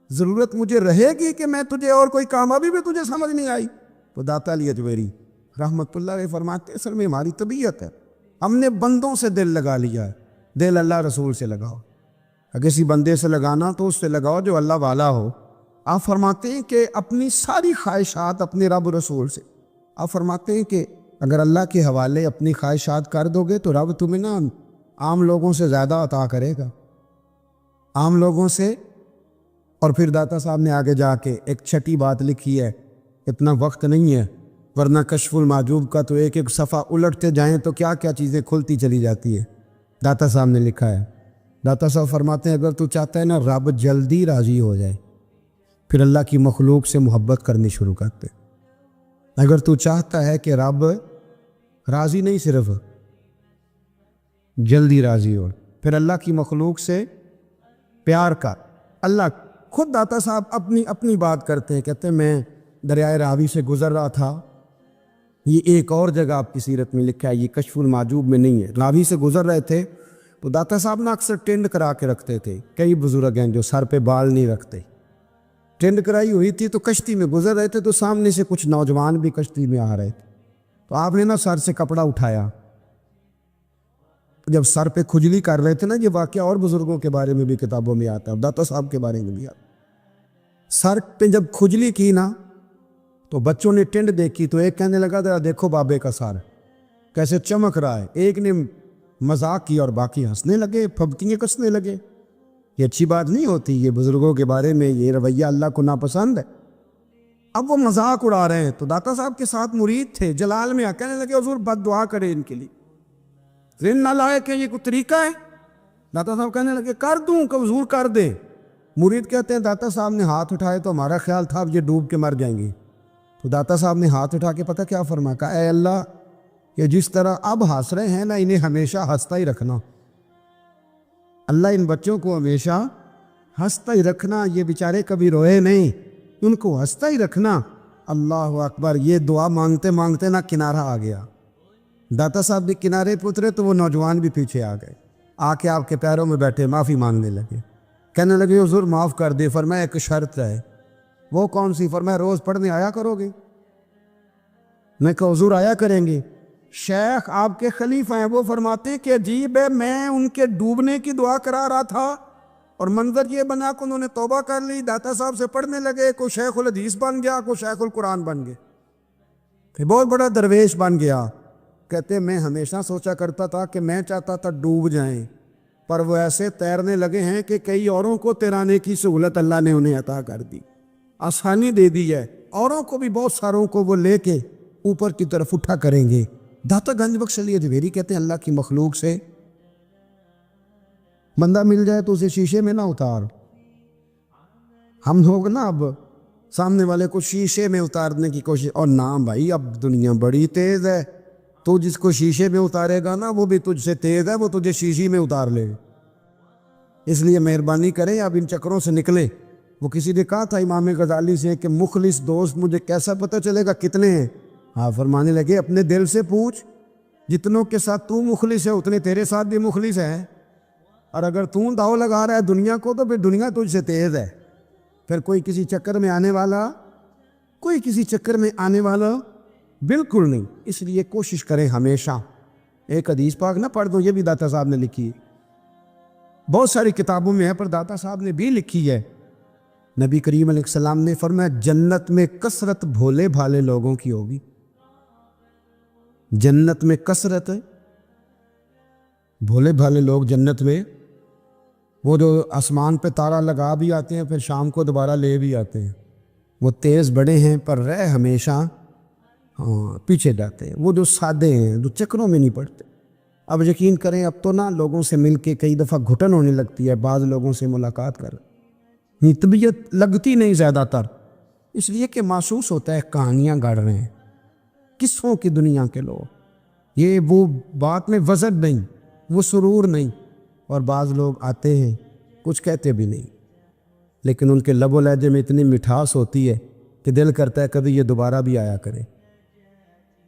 ضرورت مجھے رہے گی کہ میں تجھے اور کوئی کام؟ ابھی بھی تجھے سمجھ نہیں آئی؟ تو داتا علی حجویری رحمۃ اللہ علیہ فرماتے ہیں اصل میں ہماری طبیعت ہے، ہم نے بندوں سے دل لگا لیا ہے، دل اللہ رسول سے لگاؤ، اگر کسی بندے سے لگانا تو اس سے لگاؤ جو اللہ والا ہو۔ آپ فرماتے ہیں کہ اپنی ساری خواہشات اپنے رب رسول سے، آپ فرماتے ہیں کہ اگر اللہ کے حوالے اپنی خواہشات کر دو گے تو رب تمہیں نا عام لوگوں سے زیادہ عطا کرے گا، عام لوگوں سے۔ اور پھر داتا صاحب نے آگے جا کے ایک چھٹی بات لکھی ہے، اتنا وقت نہیں ہے ورنہ کشف المحجوب کا تو ایک ایک صفحہ الٹتے جائیں تو کیا کیا چیزیں کھلتی چلی جاتی ہے۔ داتا صاحب نے لکھا ہے، داتا صاحب فرماتے ہیں اگر تو چاہتا ہے نا رب جلدی راضی ہو جائے، پھر اللہ کی مخلوق سے محبت کرنی شروع کرتے۔ اگر تو چاہتا ہے کہ رب راضی نہیں صرف جلدی راضی ہو، پھر اللہ کی مخلوق سے پیار کر۔ اللہ خود داتا صاحب اپنی بات کرتے ہیں، کہتے ہیں میں دریائے راوی سے گزر رہا تھا، یہ ایک اور جگہ آپ کی سیرت میں لکھا ہے، یہ کشف المعجوب میں نہیں ہے۔ راوی سے گزر رہے تھے تو داتا صاحب نا اکثر ٹینڈ کرا کے رکھتے تھے، کئی بزرگ ہیں جو سر پہ بال نہیں رکھتے، ٹینڈ کرائی ہوئی تھی تو کشتی میں گزر رہے تھے تو سامنے سے کچھ نوجوان بھی کشتی میں آ رہے تھے، تو آپ نے نا سر سے کپڑا اٹھایا، جب سر پہ کھجلی کر رہے تھے نا، یہ واقعہ اور بزرگوں کے بارے میں بھی کتابوں میں آتا ہے، داتا صاحب کے بارے میں بھی آتا ہے، سر پہ جب کھجلی کی نا تو بچوں نے ٹینڈ دیکھی تو ایک کہنے لگا ذرا دیکھو بابے کا سر کیسے چمک رہا ہے، ایک نے مذاق کیا اور باقی ہنسنے لگے، پھبتیاں کسنے لگے۔ یہ اچھی بات نہیں ہوتی، یہ بزرگوں کے بارے میں یہ رویہ اللہ کو ناپسند ہے۔ اب وہ مذاق اڑا رہے ہیں تو داتا صاحب کے ساتھ مرید تھے، جلال میں کہنے لگے حضور بد دعا کرے ان کے لیے، ذہن نہ لائے کہ یہ کوئی طریقہ ہے۔ داتا صاحب کہنے لگے کر دوں کہ حضور کر دے۔ مرید کہتے ہیں داتا صاحب نے ہاتھ اٹھائے تو ہمارا خیال تھا اب یہ ڈوب کے مر جائیں گے، تو داتا صاحب نے ہاتھ اٹھا کے پتہ کیا فرمایا، کہا اے اللہ یہ جس طرح اب ہنس رہے ہیں نا انہیں ہمیشہ ہنستا ہی رکھنا، اللہ ان بچوں کو ہمیشہ ہنستا ہی رکھنا، یہ بیچارے کبھی روئے نہیں، ان کو ہنستا ہی رکھنا۔ اللہ اکبر، یہ دعا مانگتے مانگتے نا کنارہ آ گیا، داتا صاحب بھی کنارے پہ اترے تو وہ نوجوان بھی پیچھے آ گئے، آ کے آپ کے پیروں میں بیٹھے معافی مانگنے لگے، کہنے لگے حضور معاف کر دے۔ فرمایا ایک شرط ہے۔ وہ کون سی؟ فرمایا روز پڑھنے آیا کرو گے؟ میں کہا حضور آیا کریں گے۔ شیخ آپ کے خلیفہ ہیں، وہ فرماتے ہیں کہ عجیب ہے، میں ان کے ڈوبنے کی دعا کرا رہا تھا اور منظر یہ بنا کہ انہوں نے توبہ کر لی، داتا صاحب سے پڑھنے لگے، کوئی شیخ الحدیث بن گیا، کوئی شیخ القرآن بن گئے، پھر بہت بڑا درویش بن گیا۔ کہتے میں ہمیشہ سوچا کرتا تھا کہ میں چاہتا تھا ڈوب جائیں، پر وہ ایسے تیرنے لگے ہیں کہ کئی اوروں کو تیرانے کی سہولت اللہ نے انہیں عطا کر دی، آسانی دے دی ہے، اوروں کو بھی بہت ساروں کو وہ لے کے اوپر کی طرف اٹھا کریں گے۔ داتا گنج بخش علی اجمیری کہتے ہیں اللہ کی مخلوق سے بندہ مل جائے تو اسے شیشے میں نہ اتار۔ ہم لوگ نا اب سامنے والے کو شیشے میں اتارنے کی کوشش، اور نہ بھائی اب دنیا بڑی تیز ہے، تو جس کو شیشے میں اتارے گا نا وہ بھی تجھ سے تیز ہے، وہ تجھے شیشی میں اتار لے گا۔ اس لیے مہربانی کریں اب ان چکروں سے نکلیں۔ وہ کسی نے کہا تھا امام غزالی سے کہ مخلص دوست مجھے کیسا پتہ چلے گا کتنے ہیں؟ آپ فرمانے لگے اپنے دل سے پوچھ، جتنوں کے ساتھ تو مخلص ہے اتنے تیرے ساتھ بھی مخلص ہیں، اور اگر تو داؤ لگا رہا ہے دنیا کو تو پھر دنیا تجھ سے تیز ہے۔ پھر کوئی کسی چکر میں آنے والا بالکل نہیں۔ اس لیے کوشش کریں ہمیشہ، ایک حدیث پاک نہ پڑھ دو، یہ بھی داتا صاحب نے لکھی ہے، بہت ساری کتابوں میں ہے پر داتا صاحب نے بھی لکھی ہے۔ نبی کریم علیہ السلام نے فرمایا جنت میں کثرت بھولے بھالے لوگوں کی ہوگی، جنت میں کثرت بھولے بھالے لوگ جنت میں، وہ جو آسمان پہ تارا لگا بھی آتے ہیں پھر شام کو دوبارہ لے بھی آتے ہیں، وہ تیز بڑے ہیں پر رہ ہمیشہ پیچھے جاتے ہیں، وہ جو سادے ہیں جو چکروں میں نہیں پڑتے۔ اب یقین کریں اب تو نا لوگوں سے مل کے کئی دفعہ گھٹن ہونے لگتی ہے، بعض لوگوں سے ملاقات کر طبیعت لگتی نہیں زیادہ تر، اس لیے کہ محسوس ہوتا ہے کہانیاں گڑھ رہے ہیں، قصوں کی دنیا کے لوگ، یہ وہ بات میں وزن نہیں، وہ سرور نہیں، اور بعض لوگ آتے ہیں کچھ کہتے بھی نہیں، لیکن ان کے لب و لہجے میں اتنی مٹھاس ہوتی ہے کہ دل کرتا ہے کبھی یہ دوبارہ بھی آیا کرے،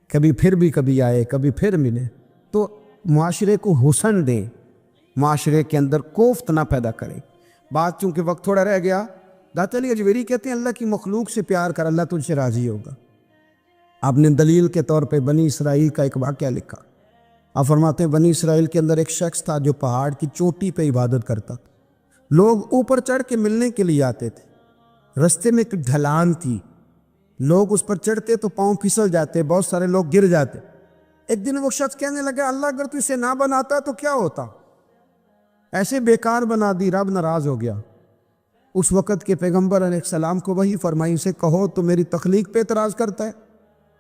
کبھی آئے، کبھی پھر ملے۔ تو معاشرے کو حسن دیں، معاشرے کے اندر کوفت نہ پیدا کریں۔ بات چونکہ وقت تھوڑا رہ گیا، داتا علی اجمیری کہتے ہیں اللہ کی مخلوق سے پیار کر، اللہ تجھ سے راضی ہوگا۔ آپ نے دلیل کے طور پہ بنی اسرائیل کا ایک واقعہ لکھا۔ آپ فرماتے ہیں بنی اسرائیل کے اندر ایک شخص تھا جو پہاڑ کی چوٹی پہ عبادت کرتا تھا، لوگ اوپر چڑھ کے ملنے کے لیے آتے تھے، رستے میں ایک ڈھلان تھی، لوگ اس پر چڑھتے تو پاؤں پھسل جاتے، بہت سارے لوگ گر جاتے۔ ایک دن وہ شخص کہنے لگا اللہ اگر تو اسے نہ بناتا تو کیا ہوتا، ایسے بیکار بنا دی، رب ناراض ہو گیا۔ اس وقت کے پیغمبر علیہ السلام کو وہی فرمائی اسے کہو تو میری تخلیق پہ اعتراض کرتا ہے،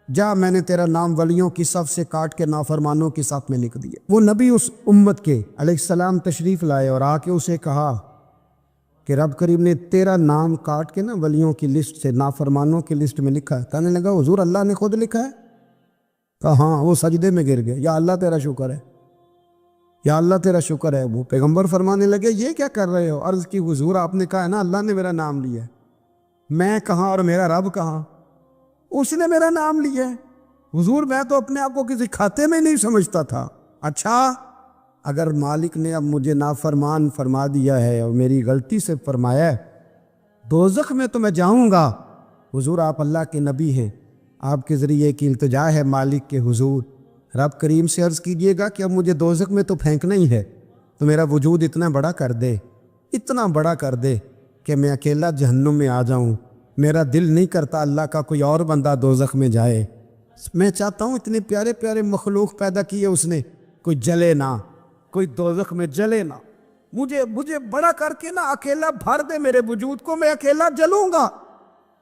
جا میں نے تیرا نام ولیوں کی صف سے کاٹ کے نافرمانوں کی صف میں لکھ دیا۔ وہ نبی اس امت کے علیہ السلام تشریف لائے اور آ کے اسے کہا کہ رب کریم نے تیرا نام کاٹ کے نا ولیوں کی لسٹ سے نافرمانوں کی لسٹ میں لکھا ہے۔ کہنے لگا حضور اللہ نے خود لکھا ہے؟ کہا ہاں۔ وہ سجدے میں گر گئے، یا اللہ تیرا شکر ہے، یا اللہ تیرا شکر ہے۔ وہ پیغمبر فرمانے لگے یہ کیا کر رہے ہو؟ عرض کی حضور آپ نے کہا ہے نا اللہ نے میرا نام لیا ہے، میں کہاں اور میرا رب کہاں؟ اس نے میرا نام لیا ہے، حضور میں تو اپنے آپ کو کسی کھاتے میں نہیں سمجھتا تھا. اچھا اگر مالک نے اب مجھے نافرمان فرما دیا ہے اور میری غلطی سے فرمایا ہے, دوزخ میں تو میں جاؤں گا. حضور آپ اللہ کے نبی ہیں, آپ کے ذریعے کی التجا ہے مالک کے حضور, رب کریم سے عرض کیجئے گا کہ اب مجھے دوزخ میں تو پھینکنا ہی ہے, تو میرا وجود اتنا بڑا کر دے, اتنا بڑا کر دے کہ میں اکیلا جہنم میں آ جاؤں. میرا دل نہیں کرتا اللہ کا کوئی اور بندہ دوزخ میں جائے. میں چاہتا ہوں اتنے پیارے پیارے مخلوق پیدا کیے اس نے, کوئی جلے نہ, کوئی دوزخ میں جلے نہ. مجھے بڑا کر کے نا اکیلا بھر دے میرے وجود کو, میں اکیلا جلوں گا.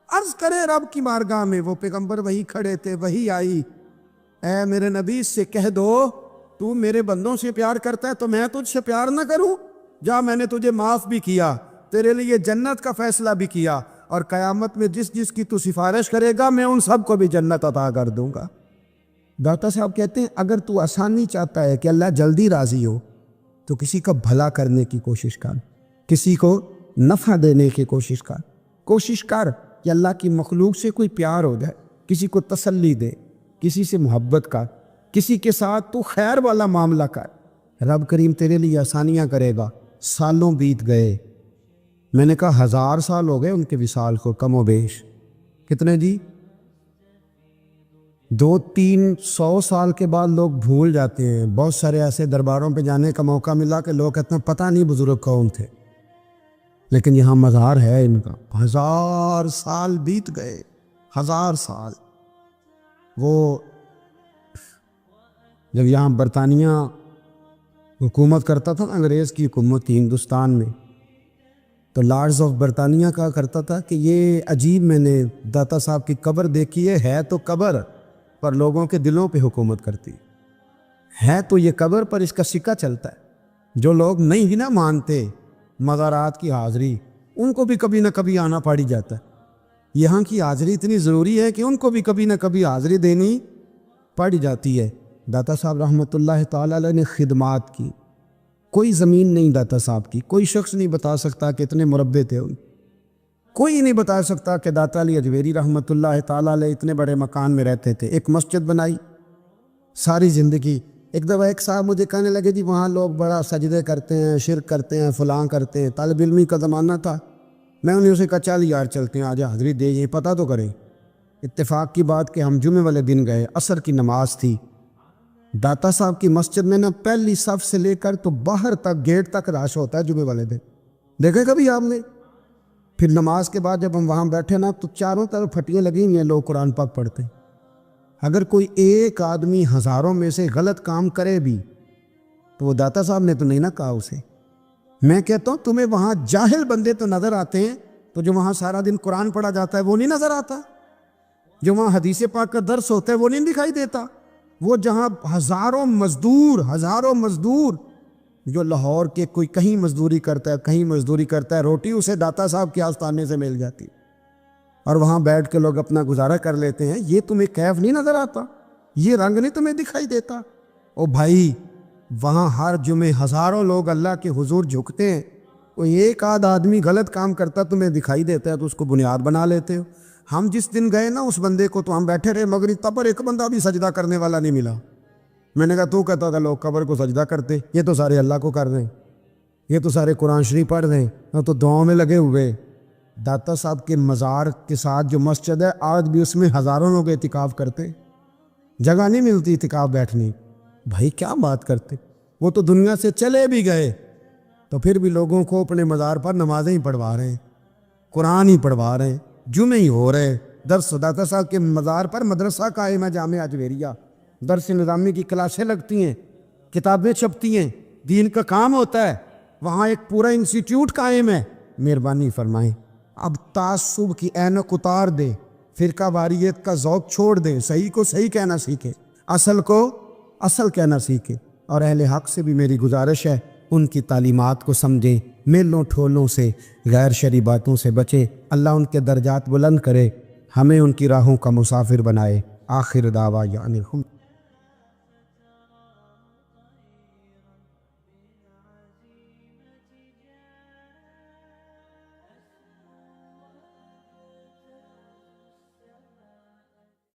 عرض کرے رب کی بارگاہ میں, وہ پیغمبر وہی کھڑے تھے, وہی آئی, اے میرے نبی اس سے کہہ دو تو میرے بندوں سے پیار کرتا ہے تو میں تجھ سے پیار نہ کروں؟ جا میں نے تجھے معاف بھی کیا, تیرے لیے جنت کا فیصلہ بھی کیا, اور قیامت میں جس کی تو سفارش کرے گا میں ان سب کو بھی جنت عطا کر دوں گا. داتا صاحب کہتے ہیں اگر تو آسانی چاہتا ہے کہ اللہ جلدی راضی ہو تو کسی کا بھلا کرنے کی کوشش کر, کسی کو نفع دینے کی کوشش کر. کوشش کر کہ اللہ کی مخلوق سے کوئی پیار ہو جائے, کسی کو تسلی دے, کسی سے محبت کر, کسی کے ساتھ تو خیر والا معاملہ کر. رب کریم تیرے لیے آسانیاں کرے گا. سالوں بیت گئے, میں نے کہا 1000 سال ہو گئے ان کے وصال کو کم و بیش. کتنے جی؟ 200-300 سال کے بعد لوگ بھول جاتے ہیں. بہت سارے ایسے درباروں پہ جانے کا موقع ملا کہ لوگ کہتے ہیں پتہ نہیں بزرگ کون تھے, لیکن یہاں مزار ہے ان کا. 1000 سال بیت گئے, 1000 سال. وہ جب یہاں برطانیہ حکومت کرتا تھا نا, انگریز کی حکومت کی ہندوستان میں, تو لارڈز آف برطانیہ کہا کرتا تھا کہ یہ عجیب, میں نے داتا صاحب کی قبر دیکھی ہے تو قبر پر لوگوں کے دلوں پہ حکومت کرتی ہے, تو یہ قبر پر اس کا سکہ چلتا ہے. جو لوگ نہیں ہی نہ مانتے مزارات کی حاضری, ان کو بھی کبھی نہ کبھی آنا پڑ ہی جاتا ہے. یہاں کی حاضری اتنی ضروری ہے کہ ان کو بھی کبھی نہ کبھی حاضری دینی پڑ جاتی ہے. داتا صاحب رحمۃ اللہ تعالی علیہ نے خدمات کی, کوئی زمین نہیں داتا صاحب کی, کوئی شخص نہیں بتا سکتا کہ اتنے مربع تھے ان, کوئی نہیں بتا سکتا کہ داتا علی اجویری رحمۃ اللہ تعالی علیہ اتنے بڑے مکان میں رہتے تھے. ایک مسجد بنائی ساری زندگی. ایک دفعہ ایک صاحب مجھے کہنے لگے جی وہاں لوگ بڑا سجدے کرتے ہیں, شرک کرتے ہیں, فلاں کرتے ہیں. طالب علمی کا زمانہ تھا, میں انہیں اسے کہا چل یار چلتے ہیں, آج حاضری دے, یہ پتہ تو کریں. اتفاق کی بات کہ ہم جمعے والے دن گئے, عصر کی نماز تھی. داتا صاحب کی مسجد میں نا پہلی صف سے لے کر تو باہر تک گیٹ تک رش ہوتا ہے جمعے والے دن, دیکھے کبھی آپ نے؟ پھر نماز کے بعد جب ہم وہاں بیٹھے نا تو چاروں طرف پھٹیاں لگی ہوئی ہیں, لوگ قرآن پاک پڑھتے ہیں. اگر کوئی ایک آدمی ہزاروں میں سے غلط کام کرے بھی تو وہ داتا صاحب نے تو نہیں نہ کہا اسے. میں کہتا ہوں تمہیں وہاں جاہل بندے تو نظر آتے ہیں, تو جو وہاں سارا دن قرآن پڑھا جاتا ہے وہ نہیں نظر آتا, جو وہاں حدیث پاک کا درس ہوتا ہے وہ نہیں دکھائی دیتا. وہ جہاں ہزاروں مزدور جو لاہور کے کوئی کہیں مزدوری کرتا ہے, کہیں مزدوری کرتا ہے, روٹی اسے داتا صاحب کے آستانے سے مل جاتی, اور وہاں بیٹھ کے لوگ اپنا گزارا کر لیتے ہیں. یہ تمہیں کیف نہیں نظر آتا, یہ رنگ نہیں تمہیں دکھائی دیتا؟ او بھائی وہاں ہر جمعے ہزاروں لوگ اللہ کے حضور جھکتے ہیں, کوئی ایک آدھ آدمی غلط کام کرتا تمہیں دکھائی دیتا ہے تو اس کو بنیاد بنا لیتے ہو. ہم جس دن گئے نا اس بندے کو تو ہم بیٹھے رہے, مگر قبر ایک بندہ بھی سجدہ کرنے والا نہیں ملا. میں نے کہا تو کہتا تھا لوگ قبر کو سجدہ کرتے, یہ تو سارے اللہ کو کر رہے ہیں, یہ تو سارے قرآن شریف پڑھ رہے ہیں, تو دعاؤں میں لگے ہوئے. داتا صاحب کے مزار کے ساتھ جو مسجد ہے آج بھی اس میں ہزاروں لوگ اعتکاف کرتے, جگہ نہیں ملتی اعتکاف بیٹھنے. بھائی کیا بات کرتے, وہ تو دنیا سے چلے بھی گئے تو پھر بھی لوگوں کو اپنے مزار پر نمازیں ہی پڑھوا رہے ہیں, قرآن ہی پڑھوا رہے ہیں, جمعے ہی ہو رہے. درس داتا صاحب کے مزار پر مدرسہ قائم ہے جامعہ اجویریہ, درس نظامی کی کلاسیں لگتی ہیں, کتابیں چھپتی ہیں, دین کا کام ہوتا ہے. وہاں ایک پورا انسٹیٹیوٹ قائم ہے. مہربانی فرمائیں اب تعصب کی اینک اتار دے, فرقہ واریت کا ذوق چھوڑ دیں, صحیح کو صحیح کہنا سیکھیں, اصل کو اصل کہنا سیکھیں. اور اہل حق سے بھی میری گزارش ہے ان کی تعلیمات کو سمجھیں, میلوں ٹھولوں سے, غیر شرعی باتوں سے بچیں. اللہ ان کے درجات بلند کرے, ہمیں ان کی راہوں کا مسافر بنائے. آخر دعویٰ یعنی